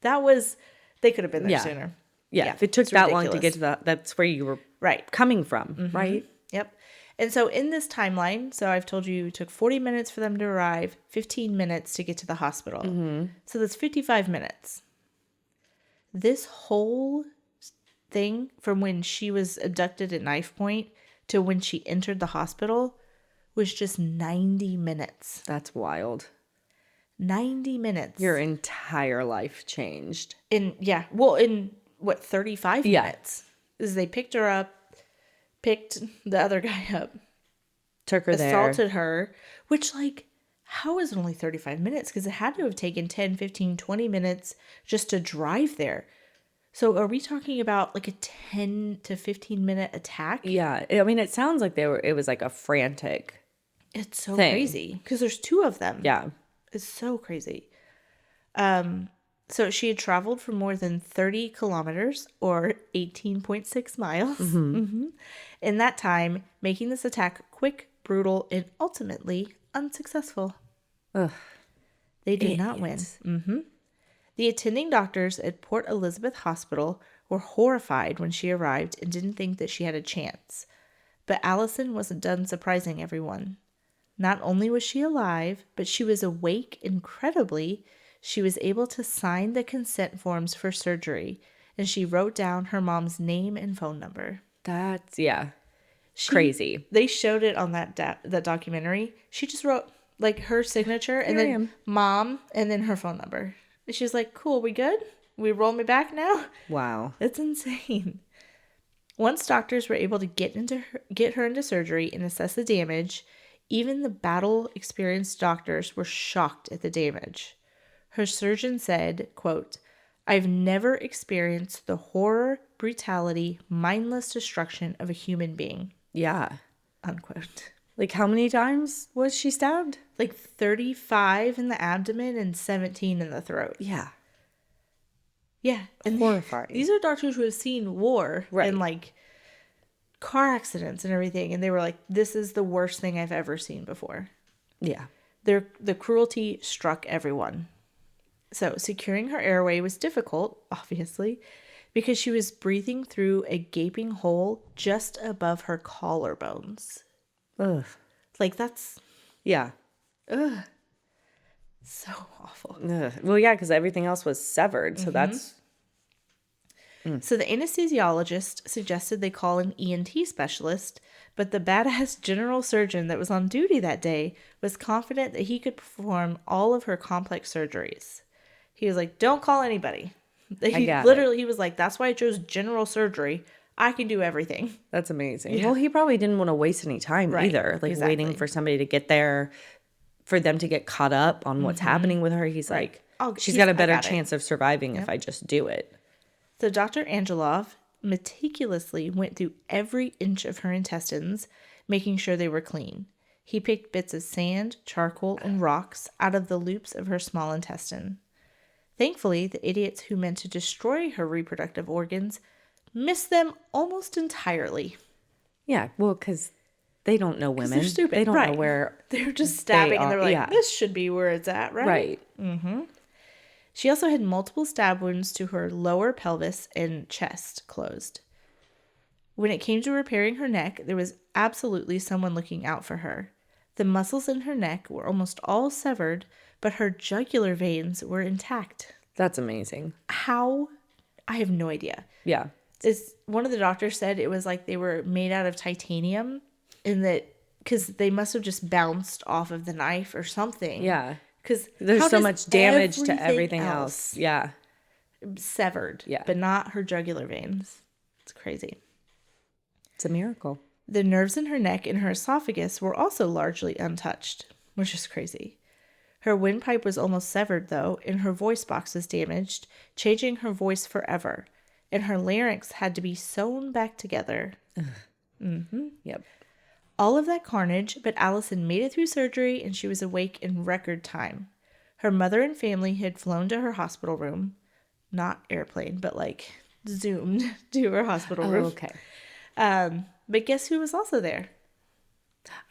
Speaker 1: they could have been there sooner.
Speaker 2: Yeah, if it took that long to get to that's where you were coming from, right?
Speaker 1: Yep. And so in this timeline, so I've told you it took 40 minutes for them to arrive, 15 minutes to get to the hospital. So that's 55 minutes. This whole thing from when she was abducted at knife point to when she entered the hospital was just 90 minutes.
Speaker 2: That's wild.
Speaker 1: 90 minutes.
Speaker 2: Your entire life changed.
Speaker 1: In 35 minutes? Is they picked her up, picked the other guy up,
Speaker 2: took her there,
Speaker 1: assaulted her, which, like, how is it only 35 minutes? Because it had to have taken 10, 15, 20 minutes just to drive there. So are we talking about like a 10 to 15 minute attack?
Speaker 2: Yeah. I mean, it sounds like it was like a frantic
Speaker 1: It's so
Speaker 2: thing.
Speaker 1: crazy because there's two of them.
Speaker 2: Yeah.
Speaker 1: It's so crazy. So she had traveled for more than 30 kilometers or 18.6 miles in that time, making this attack quick, brutal, and ultimately unsuccessful.
Speaker 2: Ugh.
Speaker 1: They did not win. The attending doctors at Port Elizabeth Hospital were horrified when she arrived and didn't think that she had a chance. But Alison wasn't done surprising everyone. Not only was she alive, but she was awake incredibly. She was able to sign the consent forms for surgery, and she wrote down her mom's name and phone number.
Speaker 2: That's, crazy.
Speaker 1: They showed it on that documentary. She just wrote, like, her signature and then mom and then her phone number. And she was like, cool, we good? We roll me back now?
Speaker 2: Wow.
Speaker 1: It's insane. Once doctors were able to get her into surgery and assess the damage, even the battle-experienced doctors were shocked at the damage. Her surgeon said, quote, "I've never experienced the horror, brutality, mindless destruction of a human being."
Speaker 2: Yeah.
Speaker 1: Unquote.
Speaker 2: Like, how many times was she stabbed?
Speaker 1: Like 35 in the abdomen and 17 in the throat.
Speaker 2: Yeah.
Speaker 1: Yeah. And
Speaker 2: horrifying.
Speaker 1: These are doctors who have seen war and, like, car accidents and everything. And they were like, this is the worst thing I've ever seen before.
Speaker 2: Yeah.
Speaker 1: The cruelty struck everyone. So securing her airway was difficult, obviously, because she was breathing through a gaping hole just above her collarbones.
Speaker 2: Ugh.
Speaker 1: Like, that's...
Speaker 2: Yeah.
Speaker 1: Ugh. So awful.
Speaker 2: Ugh. Well, yeah, because everything else was severed, so that's...
Speaker 1: So the anesthesiologist suggested they call an ENT specialist, but the badass general surgeon that was on duty that day was confident that he could perform all of her complex surgeries. He was like, don't call anybody. He was like, that's why I chose general surgery. I can do everything.
Speaker 2: That's amazing.
Speaker 1: Yeah.
Speaker 2: Well, he probably didn't want to waste any time either. Like, waiting for somebody to get there, for them to get caught up on what's happening with her. He's like, she's got a better chance of surviving if I just do it.
Speaker 1: So Dr. Angelov meticulously went through every inch of her intestines, making sure they were clean. He picked bits of sand, charcoal, and rocks out of the loops of her small intestine. Thankfully, the idiots who meant to destroy her reproductive organs missed them almost entirely.
Speaker 2: Yeah, well, because they don't know women.
Speaker 1: They're stupid.
Speaker 2: They don't know where
Speaker 1: they're just stabbing, and they're like, this should be where it's at, right?
Speaker 2: Right.
Speaker 1: Mm-hmm. She also had multiple stab wounds to her lower pelvis and chest closed. When it came to repairing her neck, there was absolutely someone looking out for her. The muscles in her neck were almost all severed, but her jugular veins were intact.
Speaker 2: That's amazing.
Speaker 1: How? I have no idea.
Speaker 2: Yeah.
Speaker 1: One of the doctors said it was like they were made out of titanium, and that because they must have just bounced off of the knife or something.
Speaker 2: Yeah.
Speaker 1: Because
Speaker 2: there's so much damage to everything else. Yeah.
Speaker 1: Severed.
Speaker 2: Yeah.
Speaker 1: But not her jugular veins. It's crazy.
Speaker 2: It's a miracle.
Speaker 1: The nerves in her neck and her esophagus were also largely untouched, which is crazy. Her windpipe was almost severed, though, and her voice box was damaged, changing her voice forever. And her larynx had to be sewn back together. Mm-hmm.
Speaker 2: Yep.
Speaker 1: All of that carnage, but Alison made it through surgery and she was awake in record time. Her mother and family had flown to her hospital room. Not airplane, but like zoomed to her hospital room.
Speaker 2: Okay.
Speaker 1: But guess who was also there?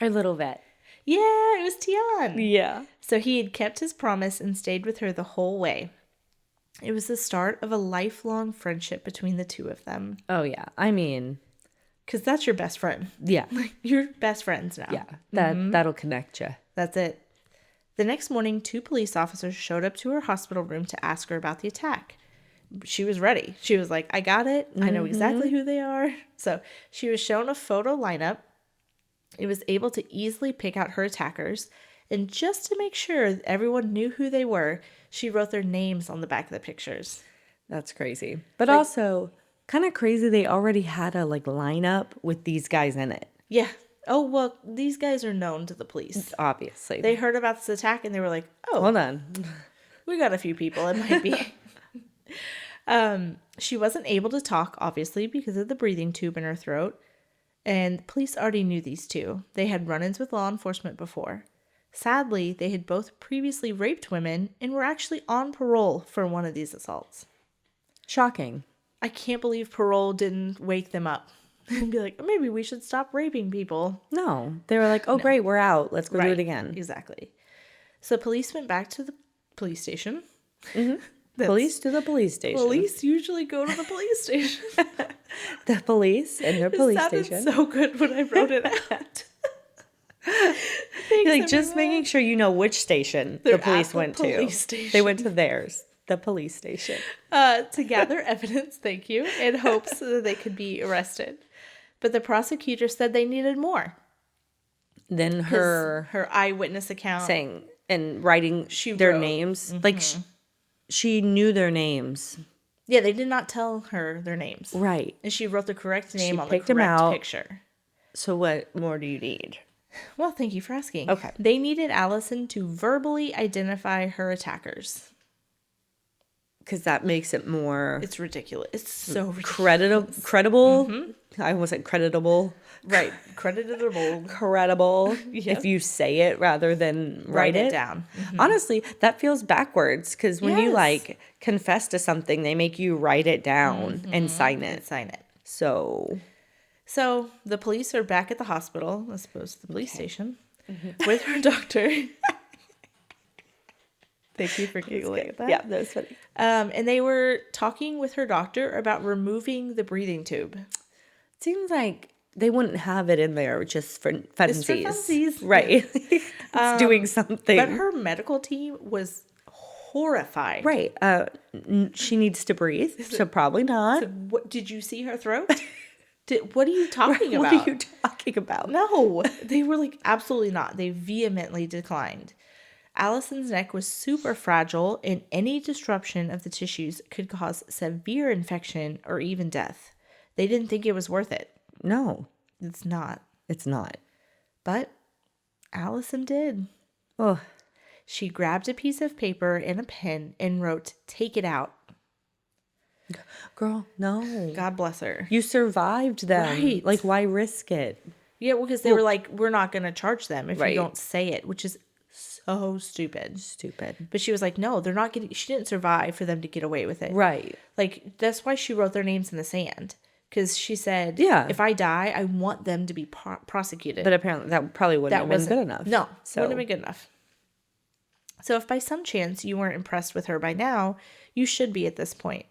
Speaker 2: Our little vet.
Speaker 1: Yeah, it was Tian.
Speaker 2: Yeah.
Speaker 1: So he had kept his promise and stayed with her the whole way. It was the start of a lifelong friendship between the two of them.
Speaker 2: Oh, yeah. I mean...
Speaker 1: Because that's your best friend.
Speaker 2: Yeah.
Speaker 1: You're best friends now.
Speaker 2: Yeah. That'll connect you.
Speaker 1: That's it. The next morning, 2 police officers showed up to her hospital room to ask her about the attack. She was ready. She was like, I got it. I know exactly who they are. So she was shown a photo lineup. It was able to easily pick out her attackers. And just to make sure everyone knew who they were, she wrote their names on the back of the pictures.
Speaker 2: That's crazy. But also, kind of crazy they already had a lineup with these guys in it.
Speaker 1: Yeah. Oh, well, these guys are known to the police.
Speaker 2: Obviously.
Speaker 1: They heard about this attack and they were like, oh.
Speaker 2: Hold on.
Speaker 1: We got a few people. It might be. She wasn't able to talk, obviously, because of the breathing tube in her throat. And police already knew these two. They had run-ins with law enforcement before. Sadly, they had both previously raped women and were actually on parole for one of these assaults.
Speaker 2: Shocking.
Speaker 1: I can't believe parole didn't wake them up and be like, maybe we should stop raping people.
Speaker 2: No. They were like, oh, great, we're out. Let's go do it again.
Speaker 1: Exactly. So police went back to the police station.
Speaker 2: Mm-hmm. Police to the police station.
Speaker 1: Police usually go to the police station.
Speaker 2: The police and their police
Speaker 1: station.
Speaker 2: station.
Speaker 1: So good when I wrote it out.
Speaker 2: Thanks, just making sure you know which station the police went to.
Speaker 1: Station.
Speaker 2: They went to theirs, the police station.
Speaker 1: To gather evidence, thank you, in hopes that they could be arrested. But the prosecutor said they needed more.
Speaker 2: Then her
Speaker 1: eyewitness account
Speaker 2: saying and writing their names, she knew their names.
Speaker 1: Yeah, they did not tell her their names.
Speaker 2: Right.
Speaker 1: And she wrote the correct name on the correct picture.
Speaker 2: So what more do you need?
Speaker 1: Well, thank you for asking.
Speaker 2: Okay.
Speaker 1: They needed Alison to verbally identify her attackers.
Speaker 2: Because that makes it more...
Speaker 1: It's ridiculous. It's so ridiculous.
Speaker 2: Credible. Mm-hmm. I almost said creditable.
Speaker 1: Right. Creditable.
Speaker 2: Credible. Yep. If you say it rather than write it
Speaker 1: down. Mm-hmm.
Speaker 2: Honestly, that feels backwards. Because when you confess to something, they make you write it down and sign it. So the police are back at the hospital, I suppose the police station, with her doctor. Thank you for giggling at that. Yeah, that was funny.
Speaker 1: And they were talking with her doctor about removing the breathing tube.
Speaker 2: Seems like they wouldn't have it in there just for funsies.
Speaker 1: Just for funsies.
Speaker 2: Right. It's doing something.
Speaker 1: But her medical team was horrified.
Speaker 2: Right. She needs to breathe, so probably not.
Speaker 1: So what, did you see her throat? What are you talking about?
Speaker 2: What are you talking about?
Speaker 1: No. They were like, absolutely not. They vehemently declined. Alison's neck was super fragile, and any disruption of the tissues could cause severe infection or even death. They didn't think it was worth it.
Speaker 2: No.
Speaker 1: It's not.
Speaker 2: It's not.
Speaker 1: But Alison did.
Speaker 2: Oh.
Speaker 1: She grabbed a piece of paper and a pen and wrote, "Take it out."
Speaker 2: Girl, no.
Speaker 1: God bless her.
Speaker 2: You survived them.
Speaker 1: Right.
Speaker 2: Like, why risk it?
Speaker 1: Yeah, because they were like, we're not going to charge them if you don't say it, which is so stupid. But she was like, no, they're not getting, she didn't survive for them to get away with it.
Speaker 2: Right.
Speaker 1: Like, that's why she wrote their names in the sand. Because she said, if I die, I want them to be prosecuted.
Speaker 2: But apparently that probably wouldn't have been good enough.
Speaker 1: No, wouldn't have been good enough. So if by some chance you weren't impressed with her by now, you should be at this point.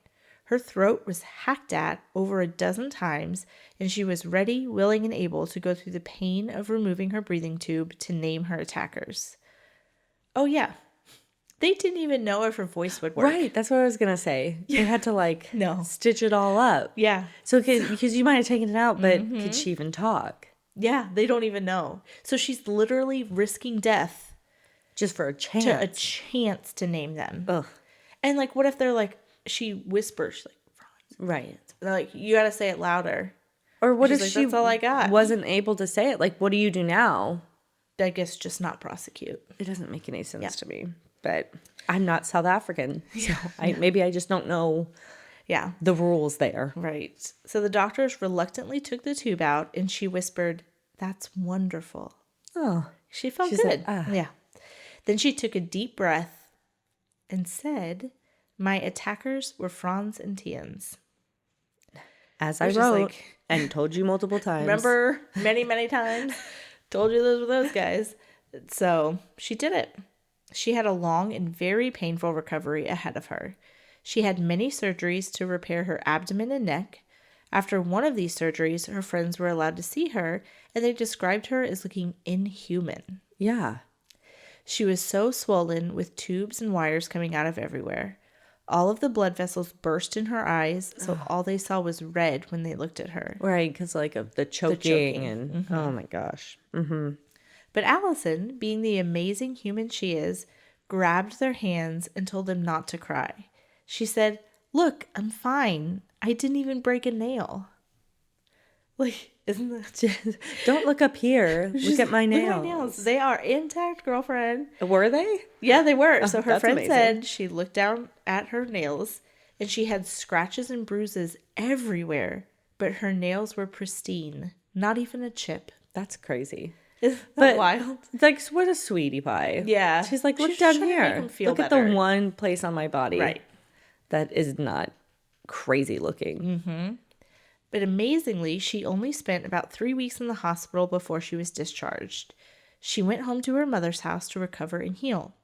Speaker 1: Her throat was hacked at over a dozen times, and she was ready, willing, and able to go through the pain of removing her breathing tube to name her attackers. Oh, yeah. They didn't even know if her voice would work.
Speaker 2: Right, that's what I was going to say. Yeah. They had to,
Speaker 1: No.
Speaker 2: stitch it all up.
Speaker 1: Yeah.
Speaker 2: So, because you might have taken it out, but could she even talk?
Speaker 1: Yeah, they don't even know. So she's literally risking death.
Speaker 2: Just for a chance.
Speaker 1: To a chance to name them.
Speaker 2: Ugh.
Speaker 1: And, what if they're she whispers, Franz.
Speaker 2: Right.
Speaker 1: They're you got to say it louder.
Speaker 2: Or what if she
Speaker 1: that's all I got.
Speaker 2: Wasn't able to say it? What do you do now?
Speaker 1: I guess just not prosecute.
Speaker 2: It doesn't make any sense to me. But I'm not South African, so maybe I just don't know the rules there.
Speaker 1: Right. So the doctors reluctantly took the tube out, and she whispered, "That's wonderful."
Speaker 2: Oh.
Speaker 1: She felt good.
Speaker 2: Said,
Speaker 1: Yeah. Then she took a deep breath and said, "My attackers were Franz and Tien's."
Speaker 2: As I wrote and told you multiple times.
Speaker 1: Remember many, many times. Told you those were those guys. So she did it. She had a long and very painful recovery ahead of her. She had many surgeries to repair her abdomen and neck. After one of these surgeries, her friends were allowed to see her, and they described her as looking inhuman.
Speaker 2: Yeah.
Speaker 1: She was so swollen with tubes and wires coming out of everywhere. All of the blood vessels burst in her eyes, so all they saw was red when they looked at her.
Speaker 2: Right, because of the choking and oh my gosh. Mm-hmm.
Speaker 1: But Alison, being the amazing human she is, grabbed their hands and told them not to cry. She said, "Look, I'm fine. I didn't even break a nail." Isn't that...
Speaker 2: Don't look up here. Look at my nails.
Speaker 1: Look at my nails. They are intact, girlfriend.
Speaker 2: Were they?
Speaker 1: Yeah, they were. So her friend
Speaker 2: amazing.
Speaker 1: said she looked down at her nails, and she had scratches and bruises everywhere, but her nails were pristine. Not even a chip.
Speaker 2: That's crazy.
Speaker 1: Isn't that wild?
Speaker 2: What a sweetie pie.
Speaker 1: Yeah.
Speaker 2: She's like, look
Speaker 1: She's
Speaker 2: down
Speaker 1: trying to make
Speaker 2: here.
Speaker 1: him feel
Speaker 2: Look
Speaker 1: better.
Speaker 2: at the one place on my body.
Speaker 1: Right.
Speaker 2: That is not crazy looking.
Speaker 1: Mm-hmm. But amazingly, she only spent about 3 weeks in the hospital before she was discharged. She went home to her mother's house to recover and heal.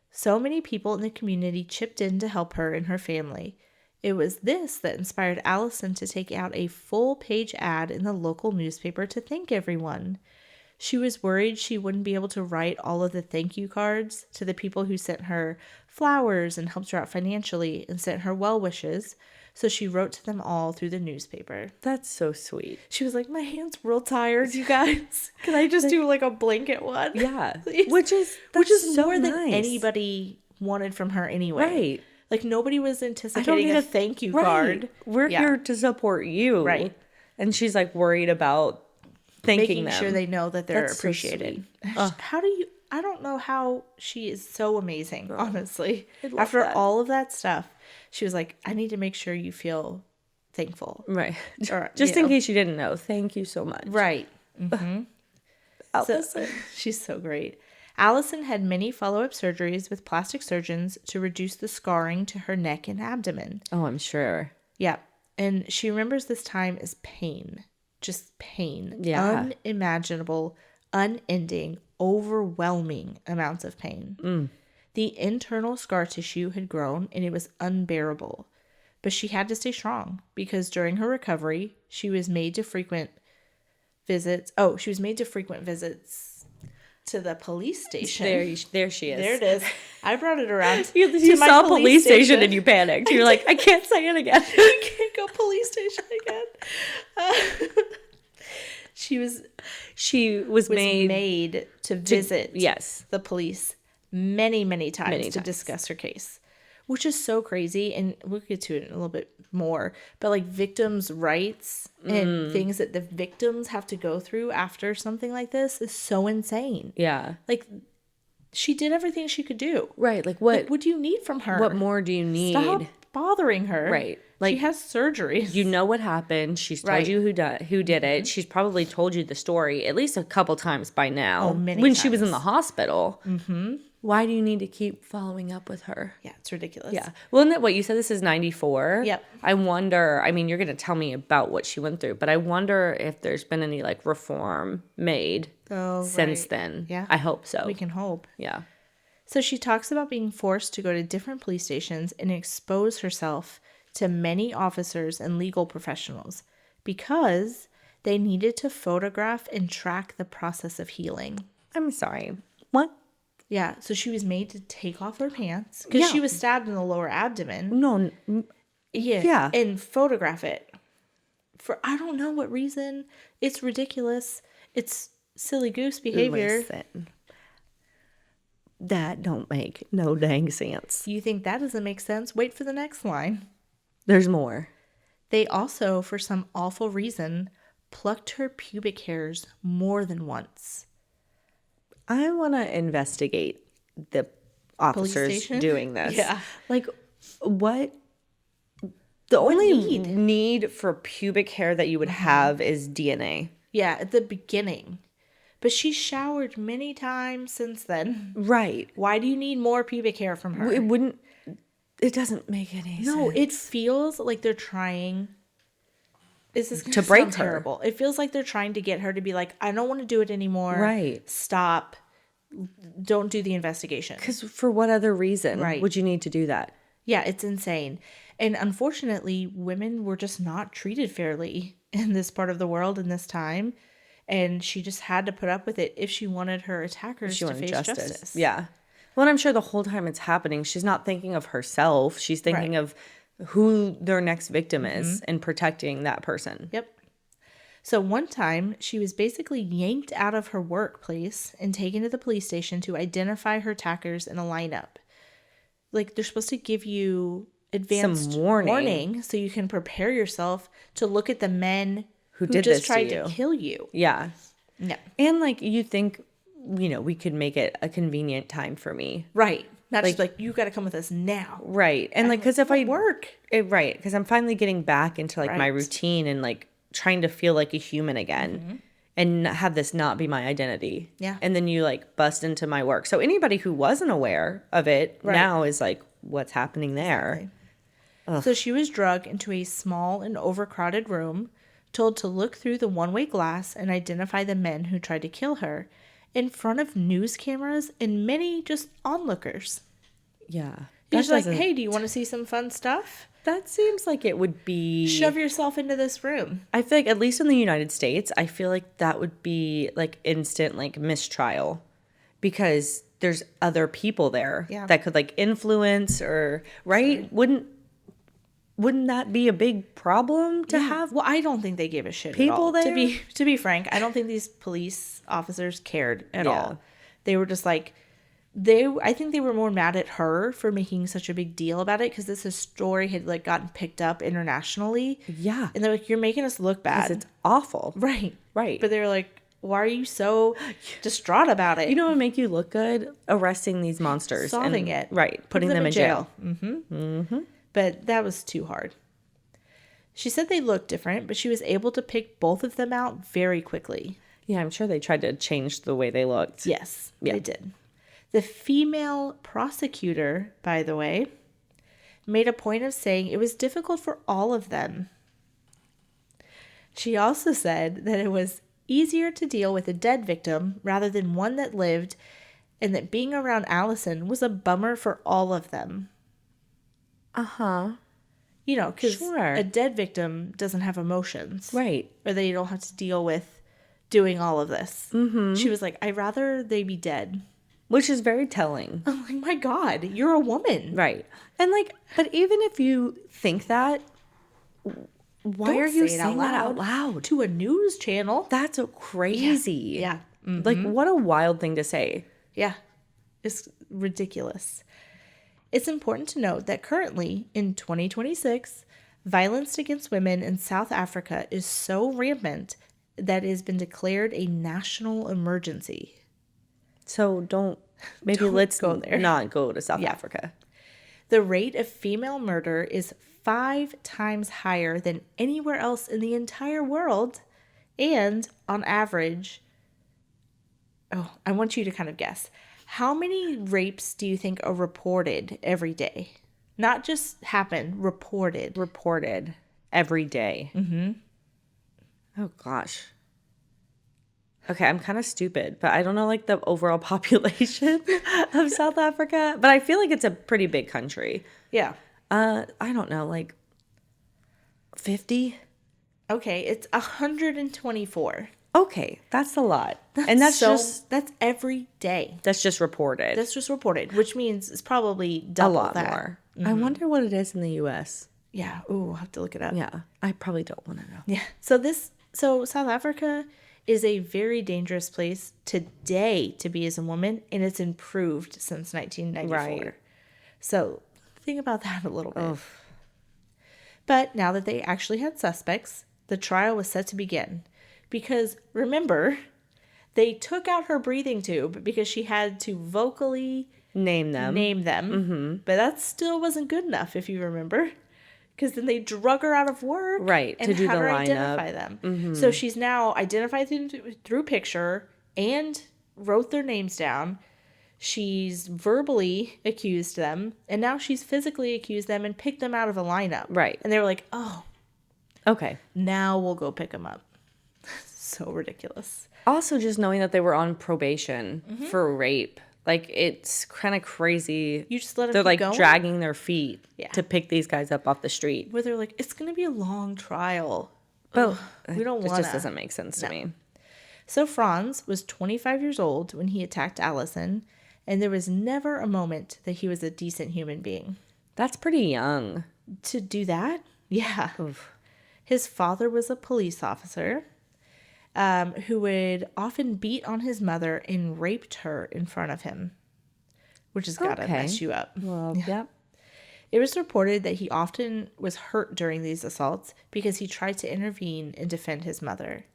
Speaker 1: So many people in the community chipped in to help her and her family. It was this that inspired Alison to take out a full-page ad in the local newspaper to thank everyone. She was worried she wouldn't be able to write all of the thank you cards to the people who sent her flowers and helped her out financially and sent her well wishes, so she wrote to them all through the newspaper.
Speaker 2: That's so sweet.
Speaker 1: She was like, "My hand's real tired, you guys. Can I just do a blanket one?"
Speaker 2: Yeah.
Speaker 1: Please?
Speaker 2: Which is
Speaker 1: so more
Speaker 2: nice.
Speaker 1: than anybody wanted from her anyway.
Speaker 2: Right.
Speaker 1: Nobody was anticipating a thank you card.
Speaker 2: We're here to support you.
Speaker 1: Right.
Speaker 2: And she's worried about thanking
Speaker 1: Making
Speaker 2: them.
Speaker 1: sure they know that they're
Speaker 2: That's
Speaker 1: appreciated.
Speaker 2: So
Speaker 1: How do you... I don't know how she is so amazing, honestly.
Speaker 2: love
Speaker 1: After
Speaker 2: that.
Speaker 1: all of that stuff, she was like, "I need to make sure you feel thankful."
Speaker 2: Right.
Speaker 1: Or,
Speaker 2: Just in case you didn't know. Thank you so much.
Speaker 1: Right. Mm-hmm.
Speaker 2: Alison.
Speaker 1: She's so great. Allison had many follow-up surgeries with plastic surgeons to reduce the scarring to her neck and abdomen.
Speaker 2: Oh, I'm sure.
Speaker 1: Yeah. And she remembers this time as pain. Just pain.
Speaker 2: Yeah.
Speaker 1: Unimaginable, unending, overwhelming amounts of pain. The internal scar tissue had grown and it was unbearable. But she had to stay strong because during her recovery, she was made to frequent visits. Oh, she was made to frequent visits to the police station.
Speaker 2: There she is.
Speaker 1: There it is. I brought it around.
Speaker 2: You saw police station and you panicked. You're like, I can't say it again.
Speaker 1: I can't go police station again. She was made to visit the police many, many times to discuss her case, which is so crazy. And we'll get to it in a little bit more. But victims' rights and things that the victims have to go through after something like this is so insane.
Speaker 2: Yeah.
Speaker 1: She did everything she could do.
Speaker 2: Right. What
Speaker 1: do you need from her?
Speaker 2: What more do you need?
Speaker 1: Stop bothering her.
Speaker 2: Right.
Speaker 1: She has surgeries.
Speaker 2: You know what happened. She's told you who did it. She's probably told you the story at least a couple times by now.
Speaker 1: Oh, many
Speaker 2: when
Speaker 1: times.
Speaker 2: she was in the hospital. Mm-hmm. Why do you need to keep following up with her?
Speaker 1: Yeah, it's ridiculous.
Speaker 2: Yeah. Well, isn't that what you said? This is 94.
Speaker 1: Yep.
Speaker 2: I wonder, you're going to tell me about what she went through, but I wonder if there's been any reform made since then.
Speaker 1: Yeah.
Speaker 2: I hope so.
Speaker 1: We can hope.
Speaker 2: Yeah.
Speaker 1: So she talks about being forced to go to different police stations and expose herself to many officers and legal professionals because they needed to photograph and track the process of healing.
Speaker 2: I'm sorry. What?
Speaker 1: Yeah, so she was made to take off her pants because she was stabbed in the lower abdomen.
Speaker 2: No.
Speaker 1: Yeah. And photograph it. For I don't know what reason. It's ridiculous. It's silly goose behavior.
Speaker 2: Listen. That don't make no dang sense.
Speaker 1: You think that doesn't make sense? Wait for the next line.
Speaker 2: There's more.
Speaker 1: They also, for some awful reason, plucked her pubic hairs more than once.
Speaker 2: I want to investigate the officers doing this.
Speaker 1: Yeah.
Speaker 2: Like, what? The only need for pubic hair that you would have is DNA.
Speaker 1: Yeah, at the beginning. But she showered many times since then.
Speaker 2: Right.
Speaker 1: Why do you need more pubic hair from her?
Speaker 2: It doesn't make any sense.
Speaker 1: No, it feels like they're trying. This is
Speaker 2: to break her.
Speaker 1: Terrible. It feels like they're trying to get her to be like, I don't want to do it anymore.
Speaker 2: Right.
Speaker 1: Stop. Don't do the investigation.
Speaker 2: Because for what other reason would you need to do that?
Speaker 1: Yeah, it's insane. And unfortunately, women were just not treated fairly in this part of the world in this time. And she just had to put up with it if she wanted her attackers to face justice.
Speaker 2: Yeah. Well, and I'm sure the whole time it's happening, she's not thinking of herself. She's thinking of who their next victim is and protecting that person.
Speaker 1: Yep. So one time, she was basically yanked out of her workplace and taken to the police station to identify her attackers in a lineup. Like, they're supposed to give you advanced warning so you can prepare yourself to look at the men who
Speaker 2: did
Speaker 1: just
Speaker 2: this
Speaker 1: tried
Speaker 2: to
Speaker 1: kill you.
Speaker 2: Yeah.
Speaker 1: No.
Speaker 2: And, like, you think, we could make it a convenient time for me.
Speaker 1: Right. Not just like, you got to come with us now.
Speaker 2: Right. And, like, because if I
Speaker 1: work.
Speaker 2: Right. Because I'm finally getting back into, like, my routine and, like, trying to feel like a human again and have this not be my identity.
Speaker 1: Yeah.
Speaker 2: And then you, like, bust into my work. So anybody who wasn't aware of it now is like, what's happening there?
Speaker 1: Exactly. So she was drugged into a small and overcrowded room, told to look through the one-way glass and identify the men who tried to kill her in front of news cameras and many just onlookers.
Speaker 2: Yeah.
Speaker 1: He's like, hey, do you want to see some fun stuff?
Speaker 2: That seems like it would be...
Speaker 1: Shove yourself into this room.
Speaker 2: I feel like, at least in the United States, I feel like that would be, like, instant, like, mistrial. Because there's other people there that could, like, influence or... Right? Wouldn't that be a big problem to have?
Speaker 1: Well, I don't think they gave a shit
Speaker 2: people
Speaker 1: at all.
Speaker 2: there?
Speaker 1: To be frank, I don't think these police officers cared at all. They were just like... I think they were more mad at her for making such a big deal about it because this story had like gotten picked up internationally.
Speaker 2: Yeah.
Speaker 1: And they're like, you're making us look bad.
Speaker 2: It's awful.
Speaker 1: Right.
Speaker 2: Right.
Speaker 1: But they were like, why are you so distraught about it?
Speaker 2: You know what would make you look good? Arresting these monsters.
Speaker 1: Solving it.
Speaker 2: Right. Putting them in jail.
Speaker 1: But that was too hard. She said they looked different, but she was able to pick both of them out very quickly.
Speaker 2: Yeah, I'm sure they tried to change the way they looked.
Speaker 1: Yes, they did. The female prosecutor, by the way, made a point of saying it was difficult for all of them. She also said that it was easier to deal with a dead victim rather than one that lived, and that being around Alison was a bummer for all of them.
Speaker 2: Uh-huh.
Speaker 1: You know, because a dead victim doesn't have emotions.
Speaker 2: Right.
Speaker 1: Or they don't have to deal with doing all of this. Mm-hmm. She was like, I'd rather they be dead.
Speaker 2: Which is very telling.
Speaker 1: I'm like, my God, you're a woman.
Speaker 2: Right. And like, but even if you think that, why are you saying that out loud?
Speaker 1: To a news channel.
Speaker 2: That's crazy.
Speaker 1: Yeah. Mm-hmm.
Speaker 2: Like, what a wild thing to say.
Speaker 1: Yeah. It's ridiculous. It's important to note that currently, in 2026, violence against women in South Africa is so rampant that it has been declared a national emergency.
Speaker 2: So let's go there. Not go to South Africa.
Speaker 1: The rate of female murder is 5 times higher than anywhere else in the entire world. And on average, I want you to kind of guess. How many rapes do you think are reported every day? Not just happen, reported.
Speaker 2: Reported every day. Mm-hmm. Oh, gosh. Okay, I'm kind of stupid, but I don't know like the overall population of South Africa, but I feel like it's a pretty big country.
Speaker 1: Yeah.
Speaker 2: I don't know, like 50?
Speaker 1: Okay, it's 124.
Speaker 2: Okay, that's a lot. And that's
Speaker 1: every day.
Speaker 2: That's just reported.
Speaker 1: That's just reported, which means it's probably
Speaker 2: A
Speaker 1: double
Speaker 2: lot
Speaker 1: that.
Speaker 2: more. I wonder what it is in the US.
Speaker 1: Yeah. Ooh, I'll have to look it up.
Speaker 2: Yeah, I probably don't want to know.
Speaker 1: Yeah. So South Africa is a very dangerous place today to be as a woman, and it's improved since 1994.
Speaker 2: Right.
Speaker 1: So think about that a little bit. But now that they actually had suspects, the trial was set to begin. Because remember, they took out her breathing tube because she had to vocally
Speaker 2: Name them.
Speaker 1: Mm-hmm. But that still wasn't good enough, if you remember. Because then they drug her out of work,
Speaker 2: Right,
Speaker 1: and
Speaker 2: to do
Speaker 1: had
Speaker 2: the
Speaker 1: her
Speaker 2: lineup.
Speaker 1: identify them. So she's now identified through picture and wrote their names down. She's verbally accused them, and now she's physically accused them and picked them out of a lineup.
Speaker 2: Right.
Speaker 1: And they were like, "Oh,
Speaker 2: Okay.
Speaker 1: now we'll go pick them up." So ridiculous.
Speaker 2: Also, just knowing that they were on probation for rape, like it's kind of crazy.
Speaker 1: You just let them
Speaker 2: They're
Speaker 1: keep
Speaker 2: like
Speaker 1: going?
Speaker 2: dragging their feet
Speaker 1: Yeah.
Speaker 2: to pick these guys up off the street.
Speaker 1: Where they're like, "It's gonna be a long trial."
Speaker 2: But
Speaker 1: we don't
Speaker 2: it
Speaker 1: want
Speaker 2: just doesn't make sense to me.
Speaker 1: So Franz was 25 years old when he attacked Alison, and there was never a moment that he was a decent human being.
Speaker 2: That's pretty young.
Speaker 1: To do that? Yeah.
Speaker 2: Oof.
Speaker 1: His father was a police officer who would often beat on his mother and raped her in front of him, which has got to mess you up.
Speaker 2: Well, yep.
Speaker 1: It was reported that he often was hurt during these assaults because he tried to intervene and defend his mother.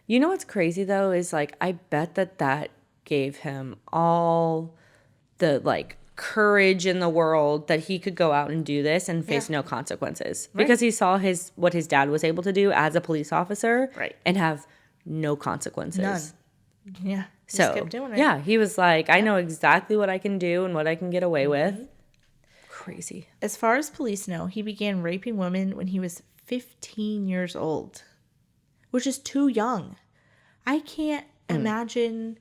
Speaker 2: You know what's crazy though is like I bet that gave him all the like courage in the world that he could go out and do this and face no consequences because he saw what his dad was able to do as a police officer and have no consequences.
Speaker 1: None. Yeah.
Speaker 2: So
Speaker 1: Just kept doing it.
Speaker 2: yeah, he was like, I know exactly what I can do and what I can get away with. Crazy.
Speaker 1: As far as police know, he began raping women when he was 15 years old, which is too young. I can't imagine.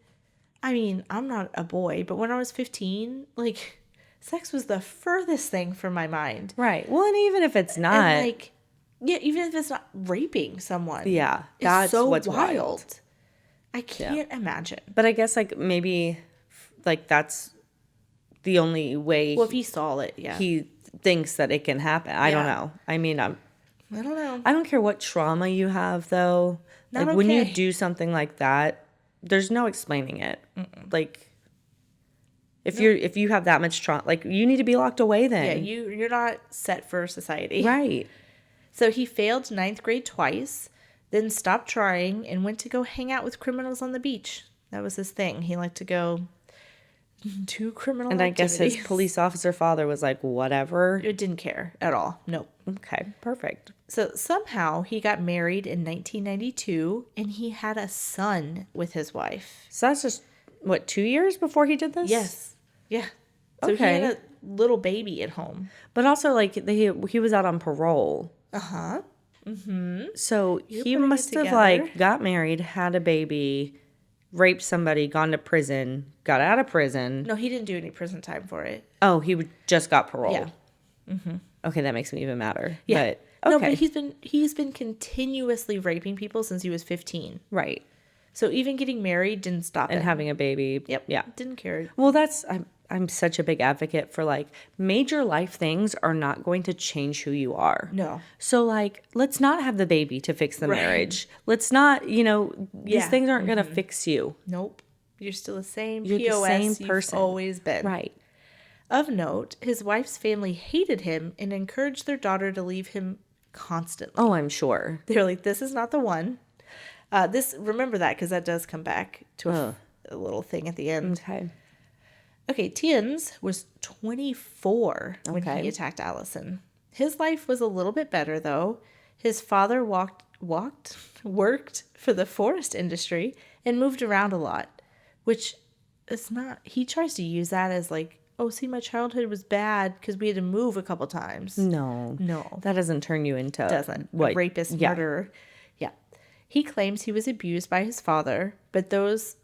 Speaker 1: I mean, I'm not a boy, but when I was 15, like, sex was the furthest thing from my mind.
Speaker 2: Right. Well, and even if it's not.
Speaker 1: And like, yeah, even if it's not raping someone.
Speaker 2: Yeah. That's
Speaker 1: so
Speaker 2: what's
Speaker 1: wild. I can't imagine.
Speaker 2: But I guess, like, maybe, like, that's the only way.
Speaker 1: Well, if he saw it, yeah.
Speaker 2: He thinks that it can happen. I don't know. I mean,
Speaker 1: I don't know.
Speaker 2: I don't care what trauma you have, though.
Speaker 1: Not
Speaker 2: like, when you
Speaker 1: okay.
Speaker 2: do something like that, there's no explaining it. Like, if you have that much trauma, like, you need to be locked away then.
Speaker 1: Yeah, you're not set for society.
Speaker 2: Right.
Speaker 1: So he failed ninth grade twice, then stopped trying and went to go hang out with criminals on the beach. That was his thing. He liked to go do criminal
Speaker 2: And I
Speaker 1: activities.
Speaker 2: guess his police officer father was like, whatever.
Speaker 1: It didn't care at all. Nope.
Speaker 2: Okay, perfect.
Speaker 1: So somehow he got married in 1992 and he had a son with his wife.
Speaker 2: So that's just, what, 2 years before he did this?
Speaker 1: Yes. Yeah. So he had a little baby at home.
Speaker 2: But also, like, he was out on parole.
Speaker 1: Uh-huh. Mm-hmm.
Speaker 2: So he
Speaker 1: putting it
Speaker 2: must have,
Speaker 1: together.
Speaker 2: like, got married, had a baby, raped somebody, gone to prison, got out of prison.
Speaker 1: No, he didn't do any prison time for it.
Speaker 2: Oh, he just got parole.
Speaker 1: Yeah. Mm-hmm.
Speaker 2: Okay, that makes me even madder.
Speaker 1: Yeah.
Speaker 2: But,
Speaker 1: No,
Speaker 2: okay.
Speaker 1: but he's been continuously raping people since he was 15.
Speaker 2: Right.
Speaker 1: So even getting married didn't stop
Speaker 2: And
Speaker 1: him.
Speaker 2: having a baby.
Speaker 1: Yep.
Speaker 2: Yeah.
Speaker 1: Didn't care.
Speaker 2: Well, I'm such a big advocate for, like, major life things are not going to change who you are.
Speaker 1: No.
Speaker 2: So, like, let's not have the baby to fix the marriage. Let's not, these things aren't going to fix you.
Speaker 1: Nope. You're still the same
Speaker 2: You're
Speaker 1: POS
Speaker 2: the same
Speaker 1: you've
Speaker 2: person.
Speaker 1: always been.
Speaker 2: Right.
Speaker 1: Of note, his wife's family hated him and encouraged their daughter to leave him constantly.
Speaker 2: Oh, I'm sure.
Speaker 1: They're like, this is not the one. Remember that because that does come back to a little thing at the end.
Speaker 2: Okay.
Speaker 1: Okay, Tiens was 24 when he attacked Alison. His life was a little bit better, though. His father worked for the forest industry and moved around a lot, which is not, he tries to use that as like, oh, see, my childhood was bad because we had to move a couple times.
Speaker 2: No.
Speaker 1: No.
Speaker 2: That doesn't turn you into
Speaker 1: Doesn't.
Speaker 2: what?
Speaker 1: Rapist, murderer. Yeah. He claims he was abused by his father, but those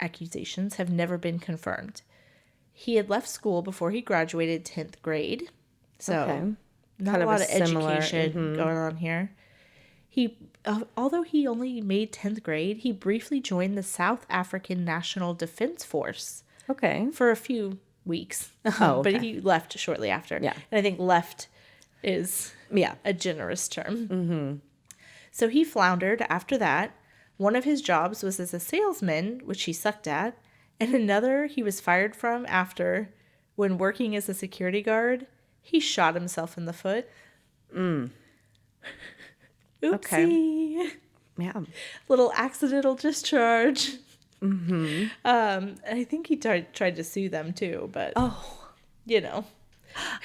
Speaker 1: accusations have never been confirmed. He had left school before he graduated 10th grade. So, not
Speaker 2: Kind
Speaker 1: a
Speaker 2: of
Speaker 1: lot
Speaker 2: a
Speaker 1: of
Speaker 2: similar-
Speaker 1: education going on here. He, although he only made 10th grade, he briefly joined the South African National Defense Force
Speaker 2: Okay.
Speaker 1: for a few weeks.
Speaker 2: Oh,
Speaker 1: But
Speaker 2: okay.
Speaker 1: he left shortly after.
Speaker 2: Yeah.
Speaker 1: And I think left is
Speaker 2: Yeah.
Speaker 1: a generous term. Mm-hmm. So he floundered after that. One of his jobs was as a salesman, which he sucked at, and another he was fired from after, when working as a security guard, he shot himself in the foot. Oopsie.
Speaker 2: Okay. Yeah.
Speaker 1: Little accidental discharge. Mm-hmm. I think he tried to sue them too, but you know.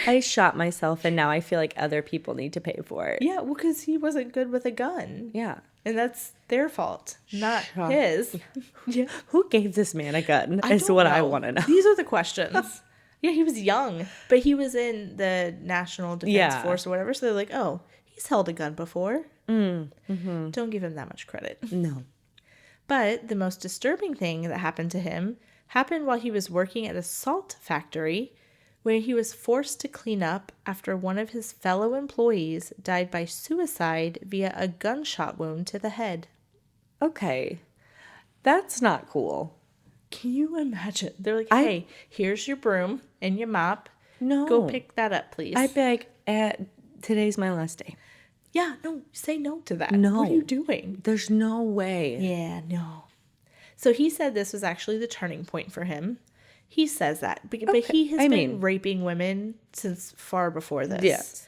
Speaker 2: I shot myself and now I feel like other people need to pay for it.
Speaker 1: Yeah, well, because he wasn't good with a gun.
Speaker 2: Yeah.
Speaker 1: And that's their fault, not his.
Speaker 2: Yeah. Who gave this man a gun
Speaker 1: I
Speaker 2: is
Speaker 1: don't
Speaker 2: what
Speaker 1: know.
Speaker 2: I want to know.
Speaker 1: These are the questions. Yeah, he was young, but he was in the National Defense Force or whatever. So they're like, oh, he's held a gun before. Mm-hmm. Don't give him that much credit.
Speaker 2: No.
Speaker 1: But the most disturbing thing that happened to him happened while he was working at a salt factory, when he was forced to clean up after one of his fellow employees died by suicide via a gunshot wound to the head.
Speaker 2: Okay. That's not cool.
Speaker 1: Can you imagine? They're like, hey, here's your broom and your mop.
Speaker 2: No.
Speaker 1: Go pick that up, please.
Speaker 2: I'd be like, today's my last day.
Speaker 1: Yeah, no, say no to that.
Speaker 2: No.
Speaker 1: What are you doing?
Speaker 2: There's no way.
Speaker 1: Yeah, no. So he said this was actually the turning point for him. He says that. But he has been raping women since far before this.
Speaker 2: Yes.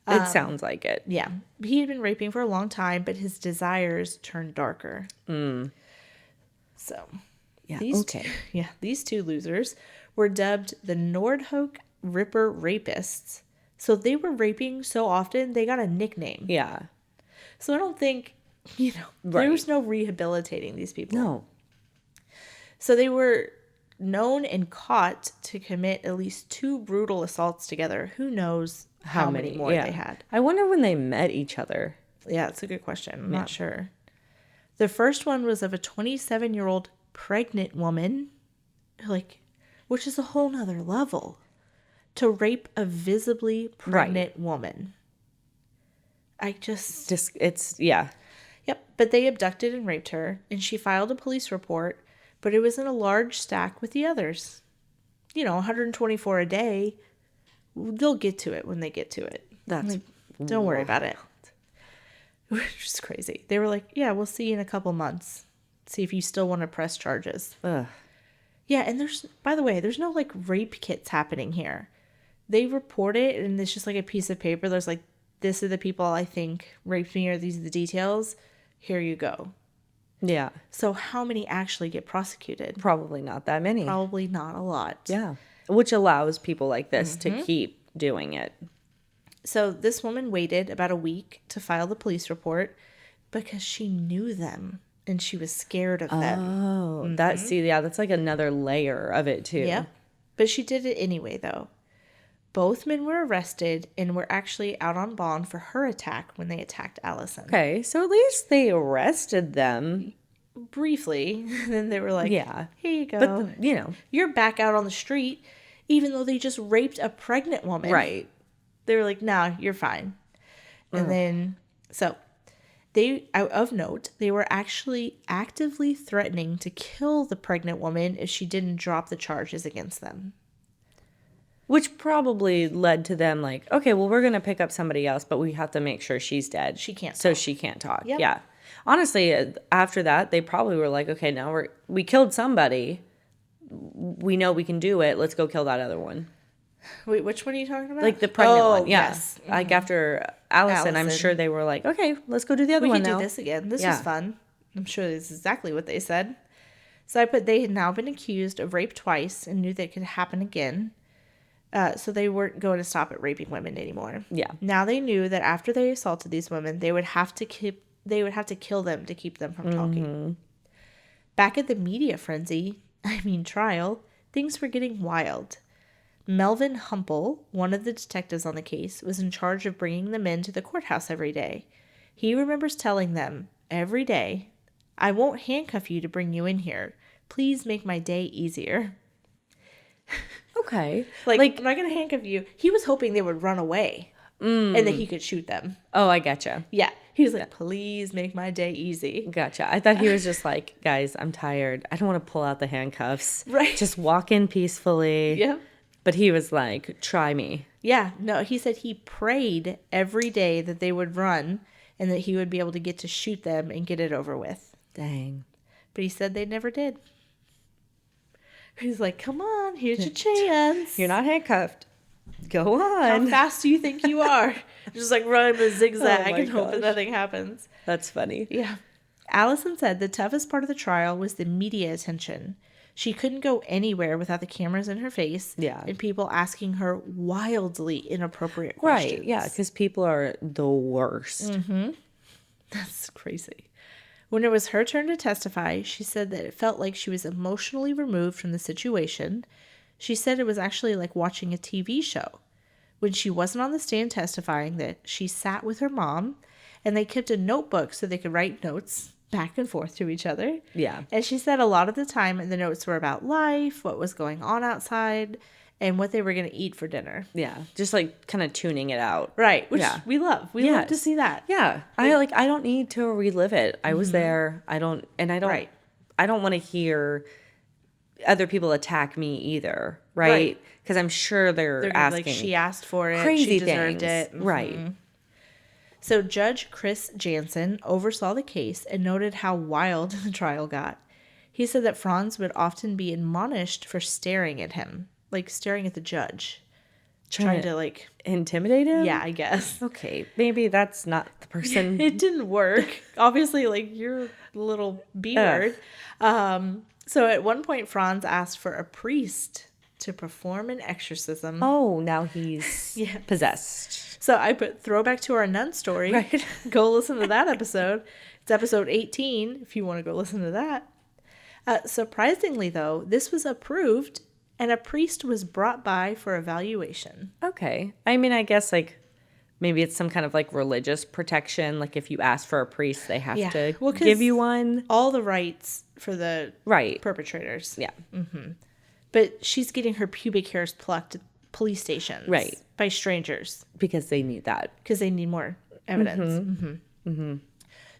Speaker 2: It sounds like it.
Speaker 1: Yeah. He had been raping for a long time, but his desires turned darker. So,
Speaker 2: Yeah,
Speaker 1: these two losers were dubbed the Nordhoek Ripper Rapists. So they were raping so often, they got a nickname.
Speaker 2: Yeah.
Speaker 1: So I don't think, there was no rehabilitating these people.
Speaker 2: No.
Speaker 1: So they were known and caught to commit at least 2 brutal assaults together. Who knows how many more they had.
Speaker 2: I wonder when they met each other.
Speaker 1: Yeah, that's a good question. I'm not sure. The first one was of a 27-year-old pregnant woman, which is a whole nother level, to rape a visibly pregnant woman.
Speaker 2: Yeah.
Speaker 1: Yep, but they abducted and raped her, and she filed a police report, but it was in a large stack with the others. 124 a day. They'll get to it when they get to it. Don't worry about it. Which is crazy. They were like, yeah, we'll see you in a couple months. See if you still want to press charges.
Speaker 2: Ugh.
Speaker 1: Yeah, and by the way, there's no rape kits happening here. They report it, and it's just a piece of paper. There's this are the people I think raped me, or these are the details. Here you go.
Speaker 2: Yeah.
Speaker 1: So how many actually get prosecuted?
Speaker 2: Probably not that many.
Speaker 1: Probably not a lot.
Speaker 2: Yeah. Which allows people like this to keep doing it.
Speaker 1: So this woman waited about a week to file the police report because she knew them and she was scared of them.
Speaker 2: Oh, that's another layer of it too.
Speaker 1: Yeah. But she did it anyway, though. Both men were arrested and were actually out on bond for her attack when they attacked Alison.
Speaker 2: Okay, so at least they arrested them.
Speaker 1: Briefly. Then they were like,
Speaker 2: yeah,
Speaker 1: here you go.
Speaker 2: But,
Speaker 1: you're back out on the street, even though they just raped a pregnant woman.
Speaker 2: Right.
Speaker 1: They were like, nah, you're fine. And then, of note, they were actually actively threatening to kill the pregnant woman if she didn't drop the charges against them.
Speaker 2: Which probably led to them okay, well, we're going to pick up somebody else, but we have to make sure she's dead.
Speaker 1: She can't
Speaker 2: So
Speaker 1: talk.
Speaker 2: she can't talk.
Speaker 1: Yep.
Speaker 2: Yeah. Honestly, after that, they probably were like, okay, now we killed somebody. We know we can do it. Let's go kill that other one.
Speaker 1: Wait, which one are you talking about?
Speaker 2: The pregnant one. Yeah.
Speaker 1: Yes.
Speaker 2: After Allison, I'm sure they were like, okay, let's go do the other one now.
Speaker 1: We can do this again. This was fun. I'm sure this is exactly what they said. So I put they had now been accused of rape twice and knew that it could happen again. So they weren't going to stop at raping women anymore.
Speaker 2: Yeah.
Speaker 1: Now they knew that after they assaulted these women, they would have to kill them to keep them from talking. Back at the media trial, things were getting wild. Melvin Humple, one of the detectives on the case, was in charge of bringing the men to the courthouse every day. He remembers telling them, every day. I won't handcuff you to bring you in here. Please make my day easier.
Speaker 2: Okay.
Speaker 1: Like, I'm not going to handcuff you. He was hoping they would run away and that he could shoot them.
Speaker 2: Oh, I gotcha.
Speaker 1: Yeah. He was like, please make my day easy.
Speaker 2: Gotcha. I thought he was just like, guys, I'm tired. I don't want to pull out the handcuffs.
Speaker 1: Right.
Speaker 2: Just walk in peacefully.
Speaker 1: Yep.
Speaker 2: But he was like, try me.
Speaker 1: Yeah. No, he said he prayed every day that they would run and that he would be able to get to shoot them and get it over with.
Speaker 2: Dang.
Speaker 1: But he said they never did. He's like, come on, here's your chance.
Speaker 2: You're not handcuffed. Go on.
Speaker 1: How fast do you think you are? Just like running a zigzag
Speaker 2: Oh
Speaker 1: and hoping
Speaker 2: gosh.
Speaker 1: nothing happens.
Speaker 2: That's funny.
Speaker 1: Yeah. Allison said the toughest part of the trial was the media attention. She couldn't go anywhere without the cameras in her face.
Speaker 2: Yeah.
Speaker 1: And people asking her wildly inappropriate questions.
Speaker 2: Right. Yeah. Because people are the worst.
Speaker 1: Mm-hmm. That's crazy. When it was her turn to testify, she said that it felt like she was emotionally removed from the situation. She said it was actually like watching a TV show. When she wasn't on the stand testifying, that she sat with her mom and they kept a notebook so they could write notes back and forth to each other.
Speaker 2: Yeah.
Speaker 1: And she said a lot of the time the notes were about life, what was going on outside, and what they were going to eat for dinner.
Speaker 2: Yeah. Just like kind of tuning it out.
Speaker 1: Right. Which
Speaker 2: Yeah.
Speaker 1: we love. We love to
Speaker 2: Yes.
Speaker 1: see that.
Speaker 2: Yeah. I don't need to relive it. I was there. I don't
Speaker 1: Right.
Speaker 2: I don't want to hear other people attack me either. Right. Because I'm sure they're asking.
Speaker 1: Like, she asked for it.
Speaker 2: crazy
Speaker 1: She deserved
Speaker 2: things.
Speaker 1: it.
Speaker 2: Right.
Speaker 1: So Judge Chris Jansen oversaw the case and noted how wild the trial got. He said that Franz would often be admonished for staring at him, like staring at the judge. Trying to like
Speaker 2: intimidate him?
Speaker 1: Yeah, I guess.
Speaker 2: Okay. Maybe that's not the person.
Speaker 1: It didn't work. Obviously, like, you're a little B-word. So at one point, Franz asked for a priest to perform an exorcism.
Speaker 2: Oh, now he's possessed.
Speaker 1: So I put throwback to our nun story.
Speaker 2: Right.
Speaker 1: Go listen to that episode. It's episode 18 if you want to go listen to that. Surprisingly, though, this was approved and a priest was brought by for evaluation.
Speaker 2: Okay. I mean, I guess like maybe it's some kind of like religious protection. Like if you ask for a priest, they have to give you one.
Speaker 1: All the rights for the
Speaker 2: Right.
Speaker 1: perpetrators.
Speaker 2: Yeah.
Speaker 1: But she's getting her pubic hairs plucked at police stations.
Speaker 2: Right.
Speaker 1: By strangers.
Speaker 2: Because they need that.
Speaker 1: Because they need more evidence.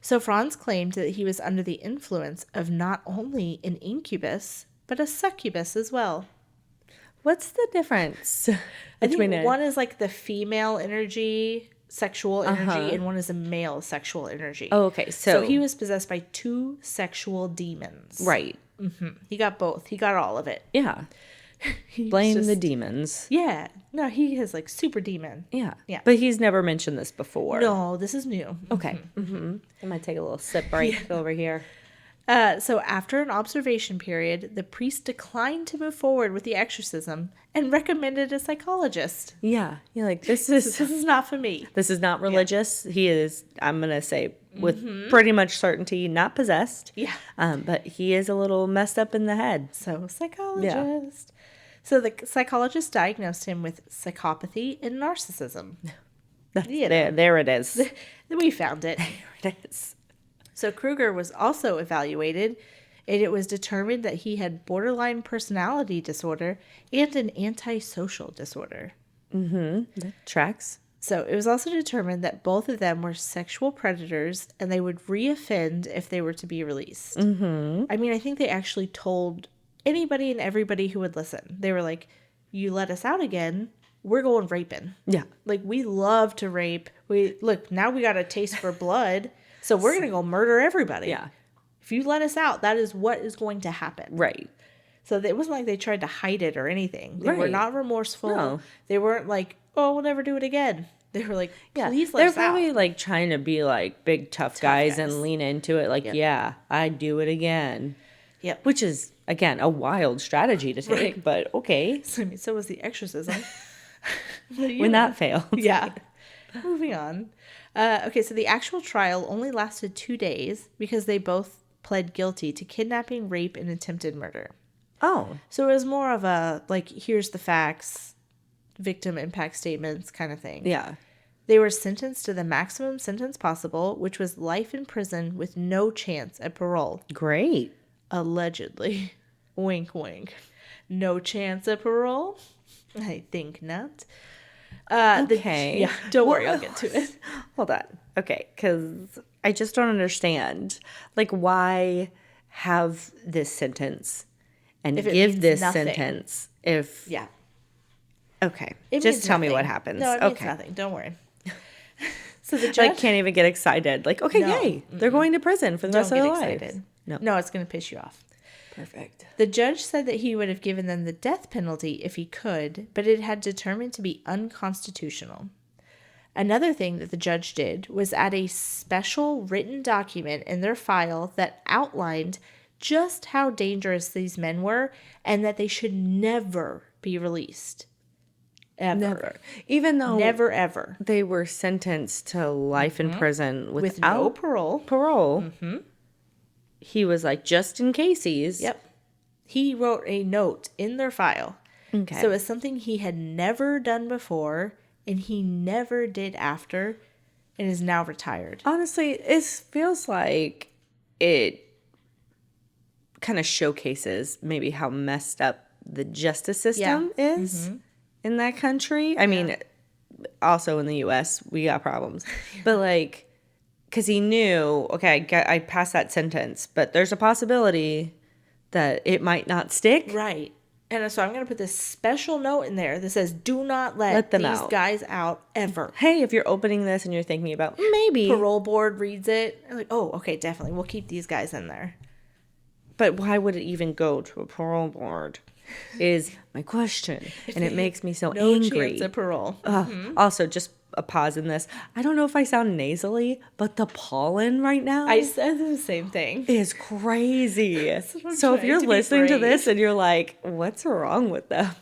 Speaker 1: So Franz claimed that he was under the influence of not only an incubus, but a succubus as well.
Speaker 2: What's the difference
Speaker 1: I think one is like the female energy, sexual energy, and one is a male sexual energy.
Speaker 2: Oh, okay.
Speaker 1: So he was possessed by two sexual demons.
Speaker 2: Right.
Speaker 1: He got both. He got all of it.
Speaker 2: Yeah. Blame the demons.
Speaker 1: Yeah. No, he is like super demon.
Speaker 2: Yeah.
Speaker 1: Yeah.
Speaker 2: But he's never mentioned this before.
Speaker 1: No, this is new.
Speaker 2: Okay. I might take a little sip break over here.
Speaker 1: So after an observation period, the priest declined to move forward with the exorcism and recommended a psychologist.
Speaker 2: Yeah. You're like, this
Speaker 1: This is not for me.
Speaker 2: is not religious. He is, I'm going to say with pretty much certainty, not possessed.
Speaker 1: Yeah.
Speaker 2: But he is a little messed up in the head.
Speaker 1: So psychologist. So the psychologist diagnosed him with psychopathy and narcissism.
Speaker 2: There it is.
Speaker 1: We found it.
Speaker 2: There it is.
Speaker 1: So Kruger was also evaluated, and it was determined that he had borderline personality disorder and an antisocial disorder.
Speaker 2: That tracks.
Speaker 1: So it was also determined that both of them were sexual predators, and they would reoffend if they were to be released. I mean, I think they actually told anybody and everybody who would listen. They were like, you let us out again, we're going raping.
Speaker 2: Yeah.
Speaker 1: Like, we love to rape. Now we got a taste for blood. So we're going to go murder everybody.
Speaker 2: Yeah.
Speaker 1: If you let us out, that is what is going to happen.
Speaker 2: Right.
Speaker 1: So it wasn't like they tried to hide it or anything. They were
Speaker 2: Right.
Speaker 1: not remorseful.
Speaker 2: No.
Speaker 1: They weren't like, oh, we'll never do it again. They were like, please let
Speaker 2: They're
Speaker 1: us
Speaker 2: probably
Speaker 1: out.
Speaker 2: like trying to be like big tough guys and lean into it. Like, yeah, I'd do it again.
Speaker 1: Yep.
Speaker 2: Which is, again, a wild strategy to take,
Speaker 1: Right.
Speaker 2: but okay.
Speaker 1: I mean, so was the exorcism.
Speaker 2: When that failed.
Speaker 1: Yeah. Moving on. Okay, so the actual trial only lasted 2 days because they both pled guilty to kidnapping, rape, and attempted murder.
Speaker 2: Oh.
Speaker 1: So it was more of a, like, here's the facts, victim impact statements kind of thing.
Speaker 2: Yeah.
Speaker 1: They were sentenced to the maximum sentence possible, which was life in prison with no chance at parole.
Speaker 2: Great.
Speaker 1: Allegedly. Wink, wink. No chance at parole? I think not.
Speaker 2: Okay.
Speaker 1: Don't worry, I'll get to it.
Speaker 2: Hold on. Okay, because I just don't understand. Like, why have this sentence and
Speaker 1: If it
Speaker 2: give
Speaker 1: means
Speaker 2: this
Speaker 1: nothing.
Speaker 2: sentence if...
Speaker 1: Yeah.
Speaker 2: Okay.
Speaker 1: It
Speaker 2: Just
Speaker 1: means
Speaker 2: tell me
Speaker 1: nothing.
Speaker 2: what happens.
Speaker 1: No, it means
Speaker 2: Okay.
Speaker 1: nothing. Don't worry. So the
Speaker 2: I
Speaker 1: judge...
Speaker 2: can't even get excited. Like, okay,
Speaker 1: No.
Speaker 2: yay. They're going to prison for the
Speaker 1: Don't
Speaker 2: rest of
Speaker 1: get
Speaker 2: their lives.
Speaker 1: excited.
Speaker 2: No.
Speaker 1: No, it's going to piss you off.
Speaker 2: Perfect.
Speaker 1: The judge said that he would have given them the death penalty if he could, but it had determined to be unconstitutional. Another thing that the judge did was add a special written document in their file that outlined just how dangerous these men were and that they should never be released. Ever.
Speaker 2: Never. Even though
Speaker 1: Never, ever.
Speaker 2: they were sentenced to life in prison
Speaker 1: With no
Speaker 2: without
Speaker 1: parole.
Speaker 2: he was like, just in cases.
Speaker 1: Yep. He wrote a note in their file.
Speaker 2: Okay.
Speaker 1: So it's something he had never done before and he never did after and is now retired.
Speaker 2: Honestly, it feels like it kind of showcases maybe how messed up the justice system is in that country. I mean, also in the U.S., we got problems. But like, because he knew, okay, I passed that sentence, but there's a possibility that it might not stick.
Speaker 1: Right. And so I'm going to put this special note in there that says, do not let
Speaker 2: them
Speaker 1: these
Speaker 2: out.
Speaker 1: guys out ever.
Speaker 2: Hey, if you're opening this and you're thinking about maybe.
Speaker 1: Parole board reads it. I'm like, oh, okay, definitely. We'll keep these guys in there.
Speaker 2: But why would it even go to a parole board is my question. And it makes me so
Speaker 1: No
Speaker 2: angry.
Speaker 1: chance of parole.
Speaker 2: Also, just a pause in this. I don't know if I sound nasally, but the pollen right now
Speaker 1: I said the same thing.
Speaker 2: is crazy.
Speaker 1: I'm
Speaker 2: So if
Speaker 1: trying
Speaker 2: you're
Speaker 1: to be
Speaker 2: listening to
Speaker 1: brave.
Speaker 2: this and you're like, what's wrong with them?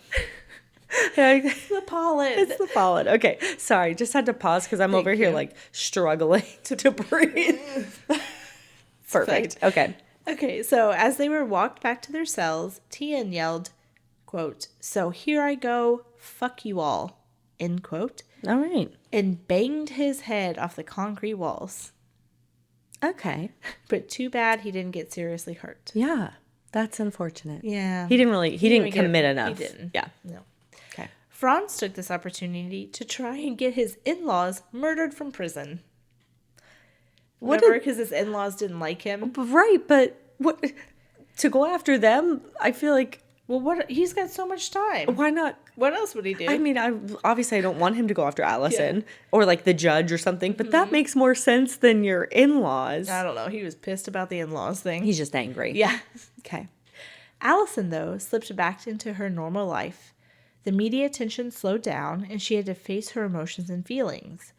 Speaker 1: The pollen.
Speaker 2: It's the pollen. Okay, sorry. Just had to pause because I'm over here
Speaker 1: you.
Speaker 2: like struggling to breathe. Perfect. Okay.
Speaker 1: Okay, so as they were walked back to their cells, Tien yelled, quote, "So here I go, fuck you all," end quote,
Speaker 2: All right.
Speaker 1: and banged his head off the concrete walls.
Speaker 2: Okay.
Speaker 1: But too bad he didn't get seriously hurt.
Speaker 2: Yeah. That's unfortunate.
Speaker 1: Yeah.
Speaker 2: He didn't
Speaker 1: even get
Speaker 2: commit
Speaker 1: it.
Speaker 2: enough.
Speaker 1: He didn't.
Speaker 2: Yeah.
Speaker 1: No.
Speaker 2: Okay.
Speaker 1: Franz took this opportunity to try and get his in-laws murdered from prison. Whatever, because his in-laws didn't like him.
Speaker 2: Right, but what to go after them? I feel like
Speaker 1: Well, what? He's got so much time.
Speaker 2: why not?
Speaker 1: What else would he do?
Speaker 2: I mean, obviously I don't want him to go after Allison or like the judge or something, but that makes more sense than your in-laws.
Speaker 1: I don't know. He was pissed about the in-laws thing.
Speaker 2: He's just angry.
Speaker 1: Yeah.
Speaker 2: Okay.
Speaker 1: Allison, though, slipped back into her normal life. The media attention slowed down, and she had to face her emotions and feelings.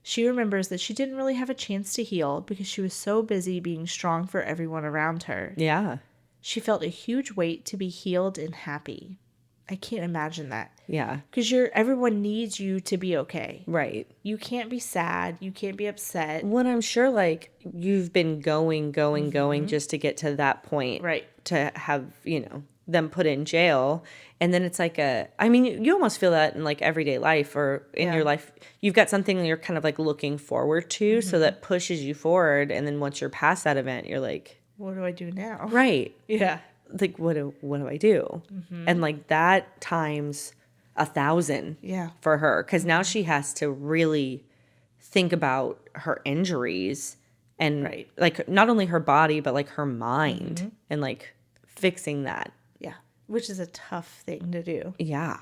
Speaker 1: She remembers that she didn't really have a chance to heal because she was so busy being strong for everyone around her.
Speaker 2: Yeah.
Speaker 1: She felt a huge weight to be healed and happy. I can't imagine that.
Speaker 2: Yeah.
Speaker 1: Because everyone needs you to be okay.
Speaker 2: Right.
Speaker 1: You can't be sad. You can't be upset.
Speaker 2: When I'm sure like you've been going just to get to that point.
Speaker 1: Right.
Speaker 2: To have, them put in jail. And then it's like you almost feel that in like everyday life or in your life. You've got something you're kind of like looking forward to. So that pushes you forward. And then once you're past that event, you're like,
Speaker 1: What do I do now?
Speaker 2: right.
Speaker 1: Yeah.
Speaker 2: Like, what do I do? And like that times 1,000
Speaker 1: Yeah.
Speaker 2: for her. Because now she has to really think about her injuries and
Speaker 1: Right.
Speaker 2: like not only her body, but like her mind and like fixing that.
Speaker 1: Yeah. Which is a tough thing to do.
Speaker 2: Yeah.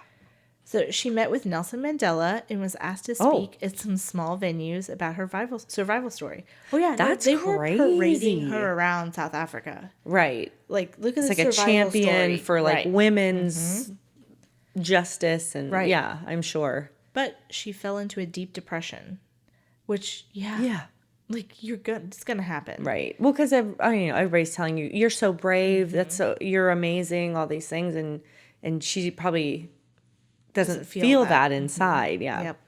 Speaker 1: So she met with Nelson Mandela and was asked to speak at some small venues about her survival story. Oh yeah,
Speaker 2: That's
Speaker 1: they were parading
Speaker 2: crazy.
Speaker 1: her around South Africa.
Speaker 2: Right.
Speaker 1: Like, look at
Speaker 2: It's
Speaker 1: this
Speaker 2: like a
Speaker 1: survival
Speaker 2: champion
Speaker 1: story.
Speaker 2: for like
Speaker 1: Right.
Speaker 2: women's justice and
Speaker 1: Right.
Speaker 2: yeah, I'm sure.
Speaker 1: But she fell into a deep depression, which like it's gonna happen.
Speaker 2: Right. Well, because everybody's telling you you're so brave. You're amazing. All these things, and she probably doesn't feel that inside. Yeah.
Speaker 1: Yep.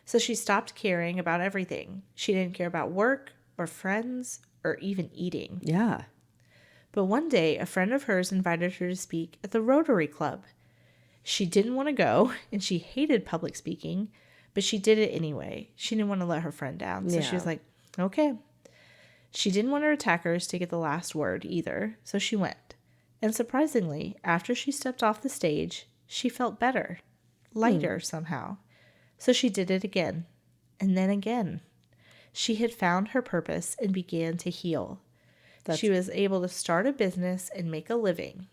Speaker 1: So she stopped caring about everything. She didn't care about work or friends or even eating.
Speaker 2: Yeah.
Speaker 1: But one day, a friend of hers invited her to speak at the Rotary Club. She didn't want to go, and she hated public speaking, But she did it anyway. She didn't want to let her friend down. So she was like, okay. She didn't want her attackers to get the last word either. So she went. And surprisingly, after she stepped off the stage, she felt better, lighter somehow. So she did it again. And then again. She had found her purpose and began to heal. She was able to start a business and make a living.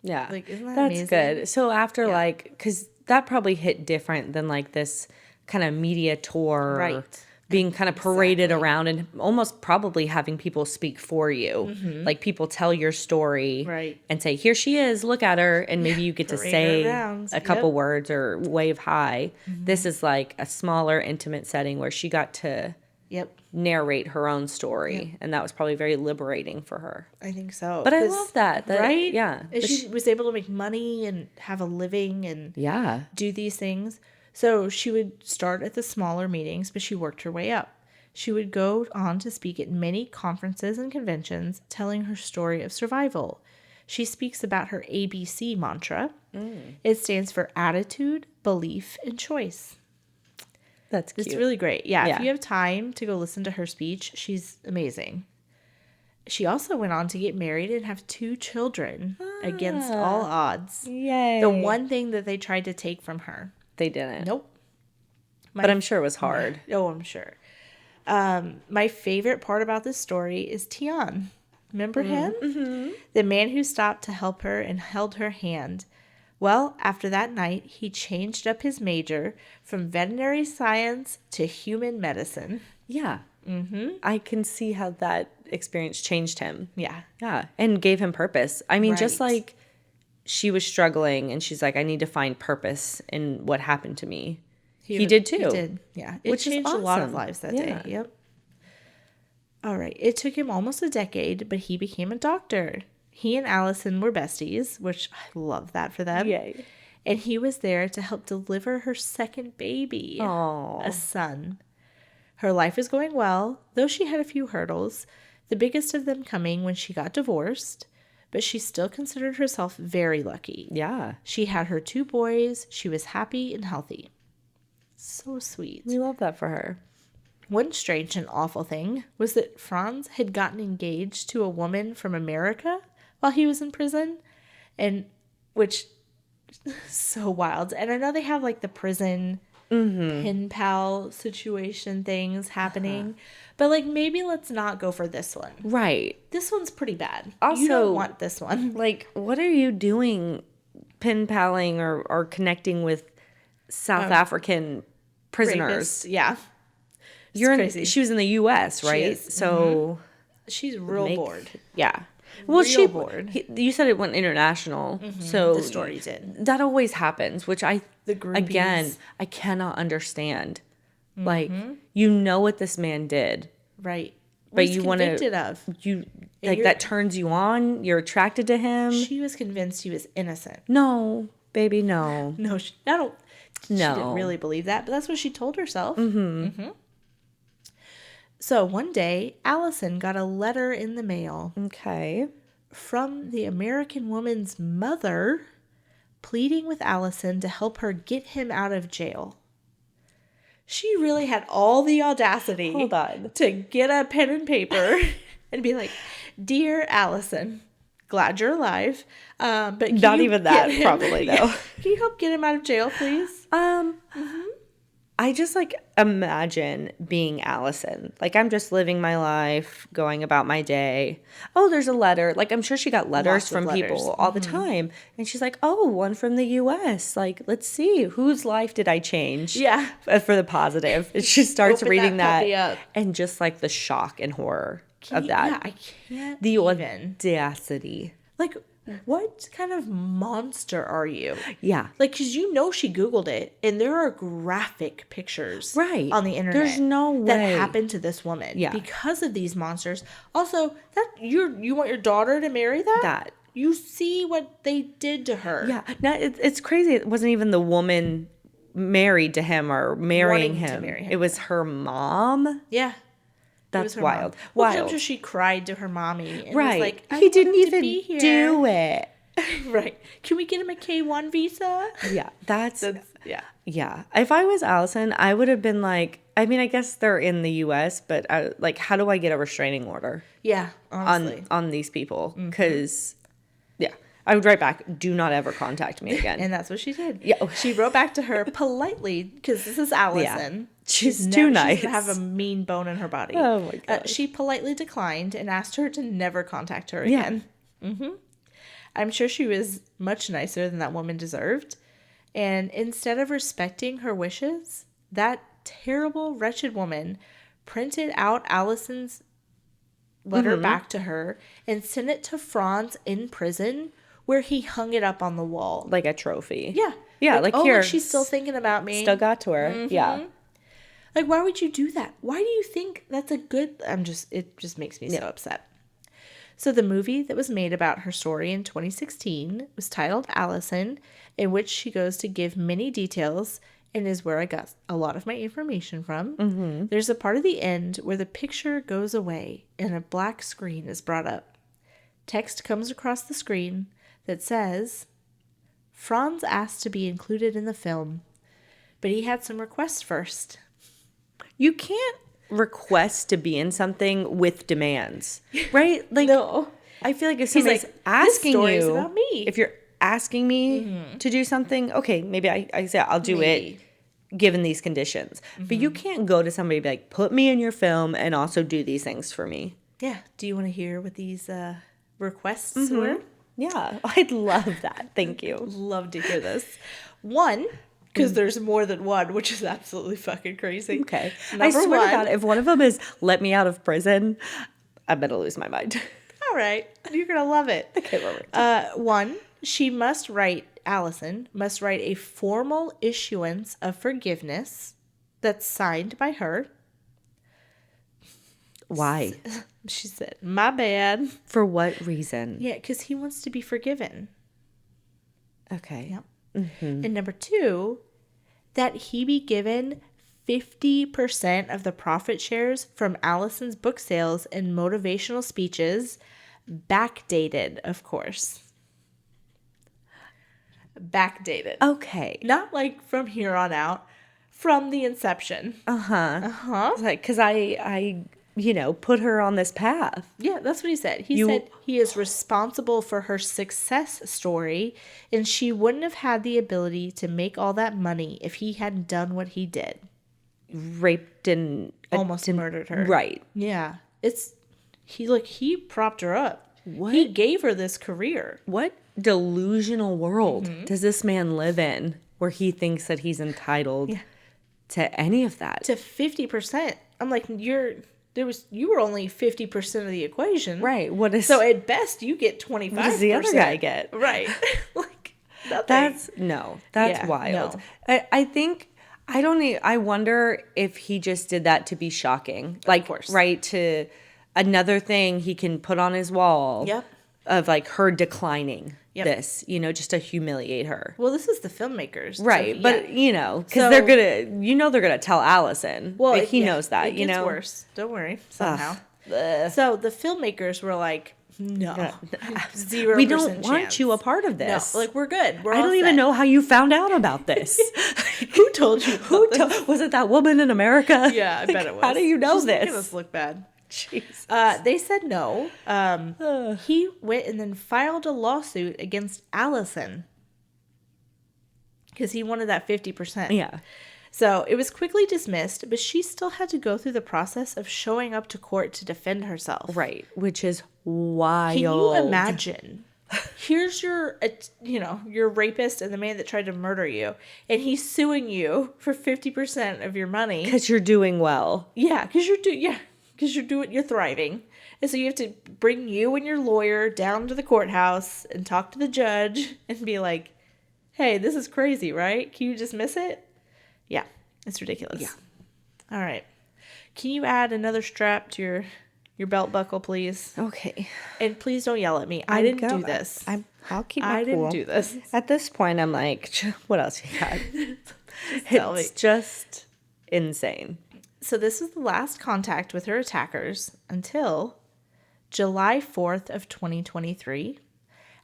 Speaker 2: Yeah.
Speaker 1: Like, isn't that
Speaker 2: That's
Speaker 1: amazing?
Speaker 2: good. So after like, because that probably hit different than like this kind of media tour.
Speaker 1: Right.
Speaker 2: Being kind of paraded around and almost probably having people speak for you. Like people tell your story and say, here she is, look at her. And maybe you get to say a couple words or wave hi. This is like a smaller, intimate setting where she got to narrate her own story. And that was probably very liberating for her.
Speaker 1: I think so.
Speaker 2: But I love that.
Speaker 1: Right?
Speaker 2: Yeah.
Speaker 1: And she was able to make money and have a living and do these things. So she would start at the smaller meetings, but she worked her way up. She would go on to speak at many conferences and conventions, telling her story of survival. She speaks about her ABC mantra. It stands for attitude, belief, and choice.
Speaker 2: That's cute.
Speaker 1: It's really great. Yeah, if you have time to go listen to her speech, she's amazing. She also went on to get married and have 2 children against all odds.
Speaker 2: Yay.
Speaker 1: The one thing that they tried to take from her.
Speaker 2: They didn't.
Speaker 1: Nope.
Speaker 2: But I'm sure it was hard.
Speaker 1: Oh, I'm sure. My favorite part about this story is Tian. Remember him? Mm-hmm. The man who stopped to help her and held her hand. Well, after that night, he changed up his major from veterinary science to human medicine.
Speaker 2: Yeah. I can see how that experience changed him.
Speaker 1: Yeah.
Speaker 2: Yeah. And gave him purpose. I mean, just like she was struggling and she's like, I need to find purpose in what happened to me. He did too.
Speaker 1: He did. Yeah. It changed a lot of lives that day. Yep. All right. It took him almost a decade, but he became a doctor. He and Alison were besties, which I love that for them.
Speaker 2: Yay.
Speaker 1: And he was there to help deliver her second baby, a son. Her life was going well, though she had a few hurdles, the biggest of them coming when she got divorced. But she still considered herself very lucky.
Speaker 2: Yeah.
Speaker 1: She had her 2 boys. She was happy and healthy. So sweet.
Speaker 2: We love that for her.
Speaker 1: One strange and awful thing was that Franz had gotten engaged to a woman from America while he was in prison, and which is so wild. And I know they have like the prison pen pal situation things happening, but like maybe let's not go for this one.
Speaker 2: Right.
Speaker 1: This one's pretty bad.
Speaker 2: Also,
Speaker 1: you don't want this one.
Speaker 2: Like, what are you doing pen paling or connecting with South African prisoners?
Speaker 1: Rapists. Yeah.
Speaker 2: You're crazy. She was in the U.S., right? So
Speaker 1: she's real bored.
Speaker 2: Yeah. Well,
Speaker 1: real bored.
Speaker 2: You said it went international, so
Speaker 1: the story did.
Speaker 2: That always happens, which I cannot understand. Like, you know what this man did,
Speaker 1: right?
Speaker 2: But you want to that turns you on. You're attracted to him.
Speaker 1: She was convinced he was innocent.
Speaker 2: No, baby, no.
Speaker 1: No, she didn't really believe that, but that's what she told herself. So one day, Alison got a letter in the mail.
Speaker 2: Okay.
Speaker 1: From the American woman's mother, pleading with Alison to help her get him out of jail. She really had all the audacity to get a pen and paper and be like, "Dear Alison, glad you're alive. But
Speaker 2: not even that, probably though.
Speaker 1: Yeah. Can you help get him out of jail, please?"
Speaker 2: I just like imagine being Alison. Like, I'm just living my life, going about my day. Oh, there's a letter. Like, I'm sure she got letters from people all the time. And she's like, oh, one from the U.S. Like, let's see. Whose life did I change?
Speaker 1: Yeah.
Speaker 2: For the positive. And she starts reading
Speaker 1: that
Speaker 2: and just like the shock and horror of that.
Speaker 1: Yeah, I can't.
Speaker 2: The audacity.
Speaker 1: Like, what kind of monster are you?
Speaker 2: Yeah.
Speaker 1: Like, because you know she Googled it, and there are graphic pictures on the internet.
Speaker 2: There's no way.
Speaker 1: That happened to this woman.
Speaker 2: Yeah.
Speaker 1: Because of these monsters. Also, that you want your daughter to marry that?
Speaker 2: That.
Speaker 1: You see what they did to her.
Speaker 2: Yeah. Now, it's crazy. It wasn't even the woman married to him or marrying him. It was her mom.
Speaker 1: Yeah.
Speaker 2: That's wild.
Speaker 1: Well, I'm sure she cried to her mommy. And was like,
Speaker 2: he didn't even do it.
Speaker 1: Right. Can we get him a K-1 visa?
Speaker 2: Yeah, that's
Speaker 1: yeah.
Speaker 2: yeah. If I was Allison, I would have been like, I mean, I guess they're in the U.S., but like, how do I get a restraining order
Speaker 1: Yeah, honestly.
Speaker 2: on these people? Because, yeah, I would write back, do not ever contact me again.
Speaker 1: And that's what she did.
Speaker 2: Yeah.
Speaker 1: She wrote back to her politely, because this is Allison.
Speaker 2: She's too nice.
Speaker 1: She doesn't have a mean bone in her body.
Speaker 2: Oh, my God.
Speaker 1: She politely declined and asked her to never contact her again. I'm sure she was much nicer than that woman deserved. And instead of respecting her wishes, that terrible, wretched woman printed out Allison's letter back to her and sent it to Franz in prison, where he hung it up on the wall.
Speaker 2: Like a trophy.
Speaker 1: Yeah.
Speaker 2: Yeah, like here.
Speaker 1: Look, she's still thinking about me.
Speaker 2: Still got to her. Yeah.
Speaker 1: Like, why would you do that? Why do you think that's a good... It just makes me so upset. So the movie that was made about her story in 2016 was titled Allison, in which she goes to give many details and is where I got a lot of my information from. There's a part of the end where the picture goes away and a black screen is brought up. Text comes across the screen that says, Franz asked to be included in the film, but he had some requests first.
Speaker 2: You can't request to be in something with demands, right? Like,
Speaker 1: No.
Speaker 2: I feel like if somebody's
Speaker 1: like,
Speaker 2: asking
Speaker 1: this story's
Speaker 2: you,
Speaker 1: about me.
Speaker 2: if you're asking me to do something, okay, maybe I say I'll do
Speaker 1: Maybe.
Speaker 2: it given these conditions. But you can't go to somebody and be like, put me in your film and also do these things for me.
Speaker 1: Yeah. Do you want to hear what these requests were?
Speaker 2: Yeah, I'd love that. Thank you.
Speaker 1: Love to hear this. One, because there's more than one, which is absolutely fucking crazy.
Speaker 2: Okay.
Speaker 1: Number
Speaker 2: I swear
Speaker 1: one.
Speaker 2: to God, if one of them is let me out of prison, I'm going to lose my mind.
Speaker 1: All right. You're going to love it.
Speaker 2: Okay, perfect.
Speaker 1: One, Allison must write a formal issuance of forgiveness that's signed by her.
Speaker 2: Why?
Speaker 1: She said, my bad.
Speaker 2: For what reason?
Speaker 1: Yeah, because he wants to be forgiven.
Speaker 2: Okay.
Speaker 1: Yep. And number two, that he be given 50% of the profit shares from Allison's book sales and motivational speeches, backdated, of course. Backdated.
Speaker 2: Okay.
Speaker 1: Not like from here on out, from the inception.
Speaker 2: Like, because I put her on this path.
Speaker 1: Yeah, that's what he said. He said he is responsible for her success story, and she wouldn't have had the ability to make all that money if he hadn't done what he did.
Speaker 2: Raped and
Speaker 1: Almost murdered her.
Speaker 2: Right.
Speaker 1: Yeah. He propped her up.
Speaker 2: What?
Speaker 1: He gave her this career.
Speaker 2: What delusional world does this man live in where he thinks that he's entitled to any of that?
Speaker 1: To 50%. I'm like, you were only 50% of the equation.
Speaker 2: Right. What is
Speaker 1: So at best you get 25%.
Speaker 2: what does the other guy get?
Speaker 1: Right. Like nothing.
Speaker 2: That's wild.
Speaker 1: No.
Speaker 2: I think I wonder if he just did that to be shocking. Like,
Speaker 1: of course.
Speaker 2: Right, to another thing he can put on his wall.
Speaker 1: Yep.
Speaker 2: Of like her declining
Speaker 1: Yep.
Speaker 2: this, just to humiliate her.
Speaker 1: Well, this is the filmmakers.
Speaker 2: Right.
Speaker 1: So,
Speaker 2: But, because
Speaker 1: So-
Speaker 2: they're they're going to tell Allison.
Speaker 1: well,
Speaker 2: Like, he knows that,
Speaker 1: it gets worse. Don't worry. Somehow.
Speaker 2: Ugh.
Speaker 1: So the filmmakers were like, no, 0%.
Speaker 2: We don't want
Speaker 1: chance.
Speaker 2: you a part of this.
Speaker 1: No, like we're good.
Speaker 2: I don't even know how you found out about this.
Speaker 1: Who told you.
Speaker 2: Was it that woman in America?
Speaker 1: Yeah, I bet it was.
Speaker 2: How do you know
Speaker 1: She's
Speaker 2: this?
Speaker 1: making us look bad.
Speaker 2: Jesus.
Speaker 1: They said no. He went and then filed a lawsuit against Allison because he wanted that 50%.
Speaker 2: Yeah.
Speaker 1: So it was quickly dismissed, but she still had to go through the process of showing up to court to defend herself.
Speaker 2: Right. Which is wild.
Speaker 1: Can you imagine? Here's your rapist and the man that tried to murder you, and he's suing you for 50% of your money.
Speaker 2: Because you're doing well.
Speaker 1: Yeah, because you're thriving. And so you have to bring you and your lawyer down to the courthouse and talk to the judge and be like, hey, this is crazy, right? Can you dismiss it? Yeah, it's ridiculous.
Speaker 2: Yeah.
Speaker 1: All right. Can you add another strap to your belt buckle, please?
Speaker 2: Okay.
Speaker 1: And please don't yell at me. I didn't do this.
Speaker 2: I'll keep my
Speaker 1: I
Speaker 2: cool.
Speaker 1: didn't do this.
Speaker 2: At this point, I'm like, what else you got?
Speaker 1: tell me.
Speaker 2: It's just insane.
Speaker 1: So this was the last contact with her attackers until July 4th of 2023.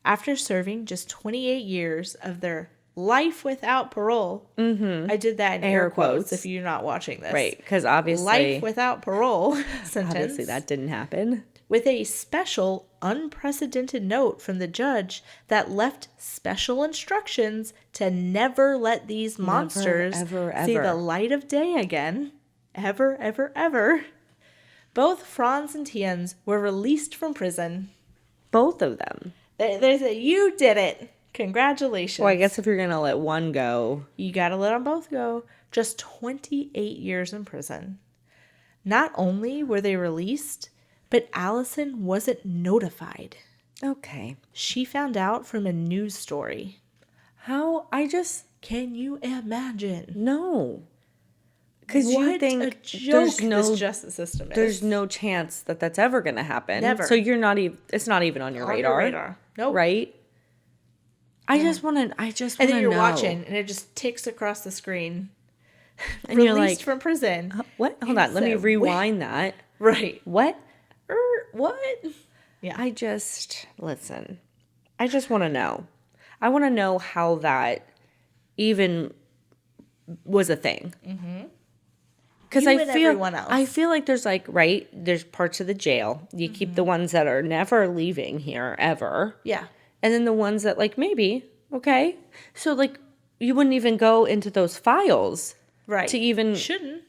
Speaker 1: After serving just 28 years of their life without parole. Mm-hmm. I did that in air quotes if you're not watching this.
Speaker 2: Right, because obviously...
Speaker 1: Life without parole sentence.
Speaker 2: Obviously that didn't happen.
Speaker 1: With a special, unprecedented note from the judge that left special instructions to never let these monsters see the light of day again. Ever, ever, ever. Both Franz and Tienz were released from prison.
Speaker 2: Both of them.
Speaker 1: They said, you did it. Congratulations.
Speaker 2: Well, I guess if you're going to let one go.
Speaker 1: You got to let them both go. Just 28 years in prison. Not only were they released, but Alison wasn't notified.
Speaker 2: Okay.
Speaker 1: She found out from a news story.
Speaker 2: How?
Speaker 1: Can you imagine?
Speaker 2: No. Because you think
Speaker 1: a joke this justice system is.
Speaker 2: There's no chance that that's ever going to happen.
Speaker 1: Never.
Speaker 2: So you're not even, it's not even on your radar.
Speaker 1: Nope.
Speaker 2: Right? I just want to know.
Speaker 1: And then you're watching and it just ticks across the screen.
Speaker 2: And you're like,
Speaker 1: from prison.
Speaker 2: What? Hold on. Let me rewind that.
Speaker 1: Right.
Speaker 2: What?
Speaker 1: What? Yeah.
Speaker 2: Listen. I just want to know. I want to know how that even was a thing. Mm-hmm. Because I feel like there's there's parts of the jail. You keep the ones that are never leaving here ever.
Speaker 1: Yeah.
Speaker 2: And then the ones that maybe, okay. So you wouldn't even go into those files.
Speaker 1: Right.
Speaker 2: To even.
Speaker 1: Shouldn't.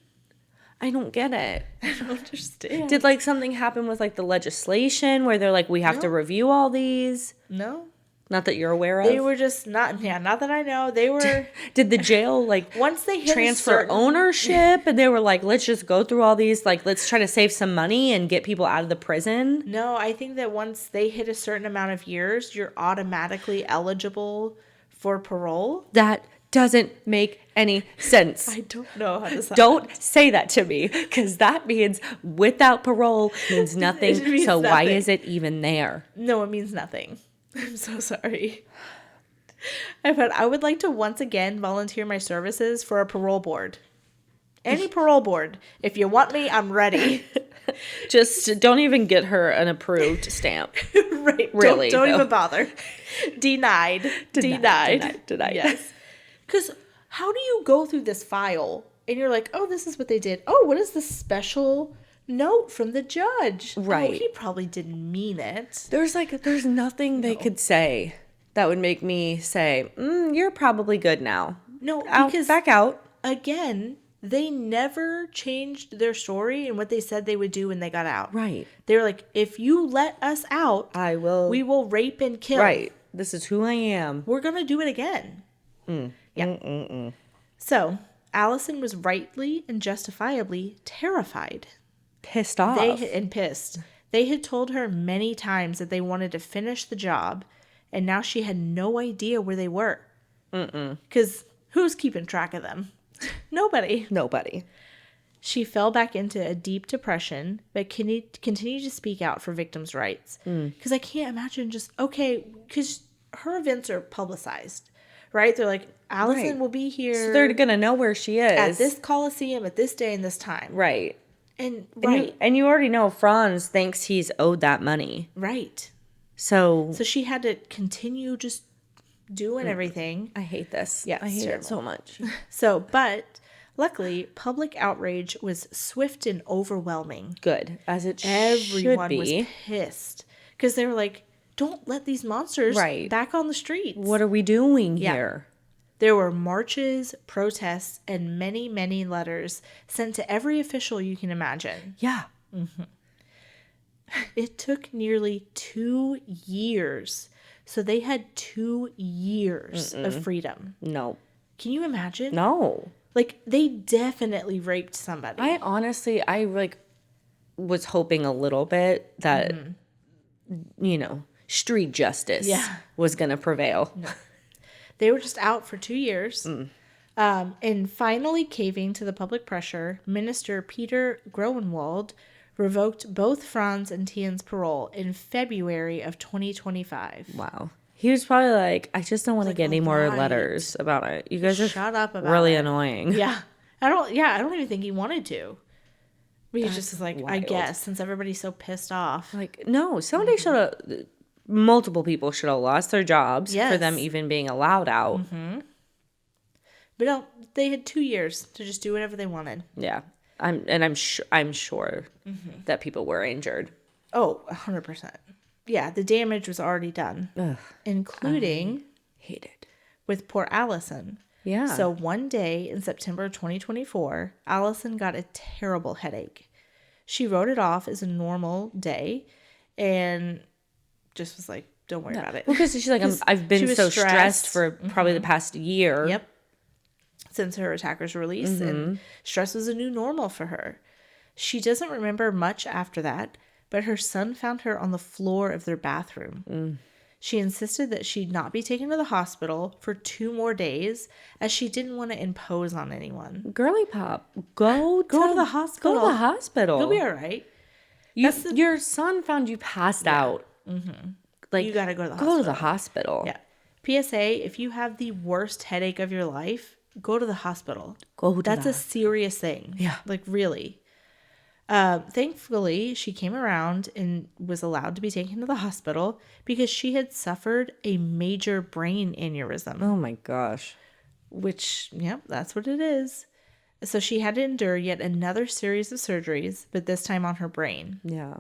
Speaker 2: I don't get it.
Speaker 1: I don't understand.
Speaker 2: Did something happen with the legislation where they're we have to review all these?
Speaker 1: No.
Speaker 2: Not that you're aware of?
Speaker 1: They were just not that I know. They were.
Speaker 2: Did the jail
Speaker 1: once they hit
Speaker 2: transfer ownership and they were let's just go through all these, let's try to save some money and get people out of the prison?
Speaker 1: No, I think that once they hit a certain amount of years, you're automatically eligible for parole.
Speaker 2: That doesn't make any sense.
Speaker 1: I don't know how to say
Speaker 2: Don't say that to me, because that means without parole means nothing. Why is it even there?
Speaker 1: No, it means nothing. I'm so sorry. I would like to once again volunteer my services for a parole board. Any parole board. If you want me, I'm ready.
Speaker 2: Just don't even get her an approved stamp.
Speaker 1: Right.
Speaker 2: Really.
Speaker 1: Don't even bother. Denied. Yes. Because how do you go through this file and you're like, oh, this is what they did. Oh, what is this special note from the judge?
Speaker 2: Right.
Speaker 1: Oh, he probably didn't mean it.
Speaker 2: There's nothing they could say that would make me say, you're probably good now.
Speaker 1: No, because
Speaker 2: back out.
Speaker 1: Again, they never changed their story and what they said they would do when they got out.
Speaker 2: Right.
Speaker 1: They were like, if you let us out, we will rape and kill.
Speaker 2: Right. This is who I am.
Speaker 1: We're going to do it again. Yeah. So, Alison was rightly and justifiably terrified.
Speaker 2: Pissed off.
Speaker 1: Pissed. They had told her many times that they wanted to finish the job, and now she had no idea where they were. Because who's keeping track of them? Nobody. She fell back into a deep depression, but continued to speak out for victims' rights. Because I can't imagine because her events are publicized. Right? They're like, Alison will be here.
Speaker 2: So they're going to know where she is.
Speaker 1: At this Coliseum, at this day and this time.
Speaker 2: Right.
Speaker 1: And
Speaker 2: you already know Franz thinks he's owed that money.
Speaker 1: Right.
Speaker 2: So
Speaker 1: she had to continue just doing everything.
Speaker 2: I hate this.
Speaker 1: Yeah,
Speaker 2: I hate it so much.
Speaker 1: But luckily, public outrage was swift and overwhelming.
Speaker 2: Good. As it should be.
Speaker 1: Everyone was pissed. Because they were like, don't let these monsters back on the streets.
Speaker 2: What are we doing here?
Speaker 1: There were marches, protests, and many, many letters sent to every official you can imagine.
Speaker 2: Yeah.
Speaker 1: Mm-hmm. It took nearly 2 years. So they had 2 years of freedom.
Speaker 2: No.
Speaker 1: Can you imagine?
Speaker 2: No.
Speaker 1: They definitely raped somebody.
Speaker 2: I honestly, was hoping a little bit that, street justice was going to prevail.
Speaker 1: No. They were just out for 2 years. And finally caving to the public pressure, Minister Peter Groenewald revoked both Franz and Tien's parole in February of 2025.
Speaker 2: Wow. He was probably like, I just don't want to get any more letters about it. You guys are
Speaker 1: shut up about
Speaker 2: really
Speaker 1: it.
Speaker 2: Annoying.
Speaker 1: Yeah. I don't even think he wanted to. But he just is like, wild. I guess, since everybody's so pissed off.
Speaker 2: No, somebody should have multiple people should have lost their jobs for
Speaker 1: Yes.
Speaker 2: them even being allowed out.
Speaker 1: But no, they had 2 years to just do whatever they wanted.
Speaker 2: Yeah. I'm sure that people were injured.
Speaker 1: Oh, 100%. Yeah, the damage was already done.
Speaker 2: Ugh,
Speaker 1: including
Speaker 2: hate it.
Speaker 1: with poor Allison.
Speaker 2: Yeah.
Speaker 1: So one day in September 2024, Allison got a terrible headache. She wrote it off as a normal day and just was like, don't worry about it.
Speaker 2: Well, because she's like, I've been so stressed for probably the past year.
Speaker 1: Yep. Since her attacker's release, and stress was a new normal for her. She doesn't remember much after that, but her son found her on the floor of their bathroom. She insisted that she not be taken to the hospital for 2 more days, as she didn't want to impose on anyone.
Speaker 2: Girly pop, go to
Speaker 1: the hospital.
Speaker 2: Go to the hospital.
Speaker 1: You'll be all right.
Speaker 2: Your son found you passed out. Like,
Speaker 1: You gotta go to the hospital.
Speaker 2: Go to the hospital.
Speaker 1: Yeah. PSA, if you have the worst headache of your life, go to the hospital. That's a serious thing.
Speaker 2: Yeah.
Speaker 1: Like, really. Thankfully, she came around and was allowed to be taken to the hospital because she had suffered a major brain aneurysm.
Speaker 2: Oh my gosh.
Speaker 1: Which, yep, that's what it is. So she had to endure yet another series of surgeries, but this time on her brain.
Speaker 2: Yeah.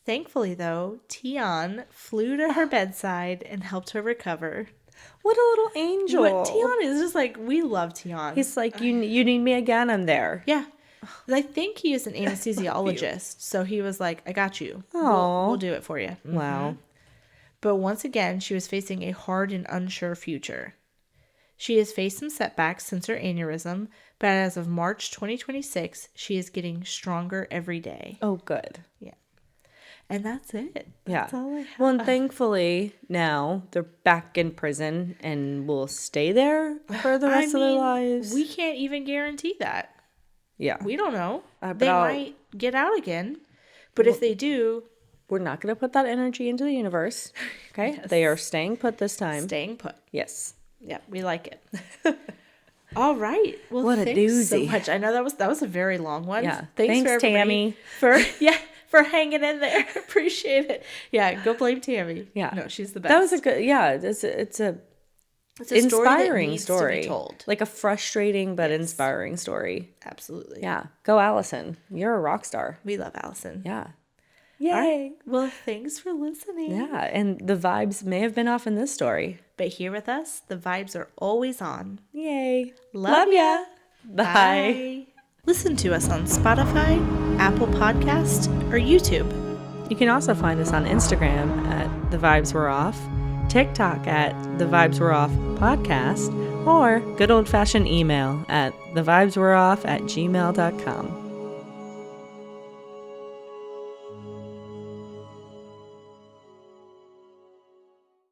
Speaker 1: Thankfully, though, Tian flew to her bedside and helped her recover.
Speaker 2: What a little angel.
Speaker 1: But Tian is just like, we love Tian.
Speaker 2: He's like, you need me again? I'm there.
Speaker 1: Yeah. I think he is an anesthesiologist, so he was like, I got you.
Speaker 2: Aw.
Speaker 1: We'll do it for you.
Speaker 2: Wow.
Speaker 1: But once again, she was facing a hard and unsure future. She has faced some setbacks since her aneurysm, but as of March 2026, she is getting stronger every day.
Speaker 2: Oh, good.
Speaker 1: Yeah. And that's it.
Speaker 2: Yeah.
Speaker 1: That's all I have.
Speaker 2: Well, and thankfully now they're back in prison and will stay there for the rest of their lives.
Speaker 1: We can't even guarantee that.
Speaker 2: Yeah.
Speaker 1: We don't know.
Speaker 2: But
Speaker 1: They might get out again. But if they do,
Speaker 2: We're not going to put that energy into the universe. Okay?
Speaker 1: Yes.
Speaker 2: They are staying put this time.
Speaker 1: staying put.
Speaker 2: Yes.
Speaker 1: Yeah, we like it. All right. Well,
Speaker 2: What a
Speaker 1: thanks so
Speaker 2: doozy.
Speaker 1: much. I know that was a very long one.
Speaker 2: Yeah.
Speaker 1: Thanks for
Speaker 2: Tammy.
Speaker 1: for hanging in there. Appreciate it. Yeah, go blame Tammy.
Speaker 2: Yeah.
Speaker 1: No, she's the best.
Speaker 2: That was a good, yeah, it's a
Speaker 1: It's a
Speaker 2: inspiring
Speaker 1: story that needs
Speaker 2: story.
Speaker 1: to be told.
Speaker 2: Like a frustrating but inspiring story.
Speaker 1: Absolutely.
Speaker 2: Yeah. Go Allison. You're a rock star.
Speaker 1: We love Allison.
Speaker 2: Yeah.
Speaker 1: All right.
Speaker 2: Yay.
Speaker 1: Well, thanks for listening.
Speaker 2: Yeah. And the vibes may have been off in this story.
Speaker 1: But here with us, the vibes are always on.
Speaker 2: Yay.
Speaker 1: Love ya.
Speaker 2: Bye.
Speaker 1: Listen to us on Spotify, Apple Podcast, or YouTube.
Speaker 2: You can also find us on Instagram at The Vibes Were Off, TikTok at The Vibes Were Off Podcast, or good old-fashioned email at thevibeswereoff@gmail.com.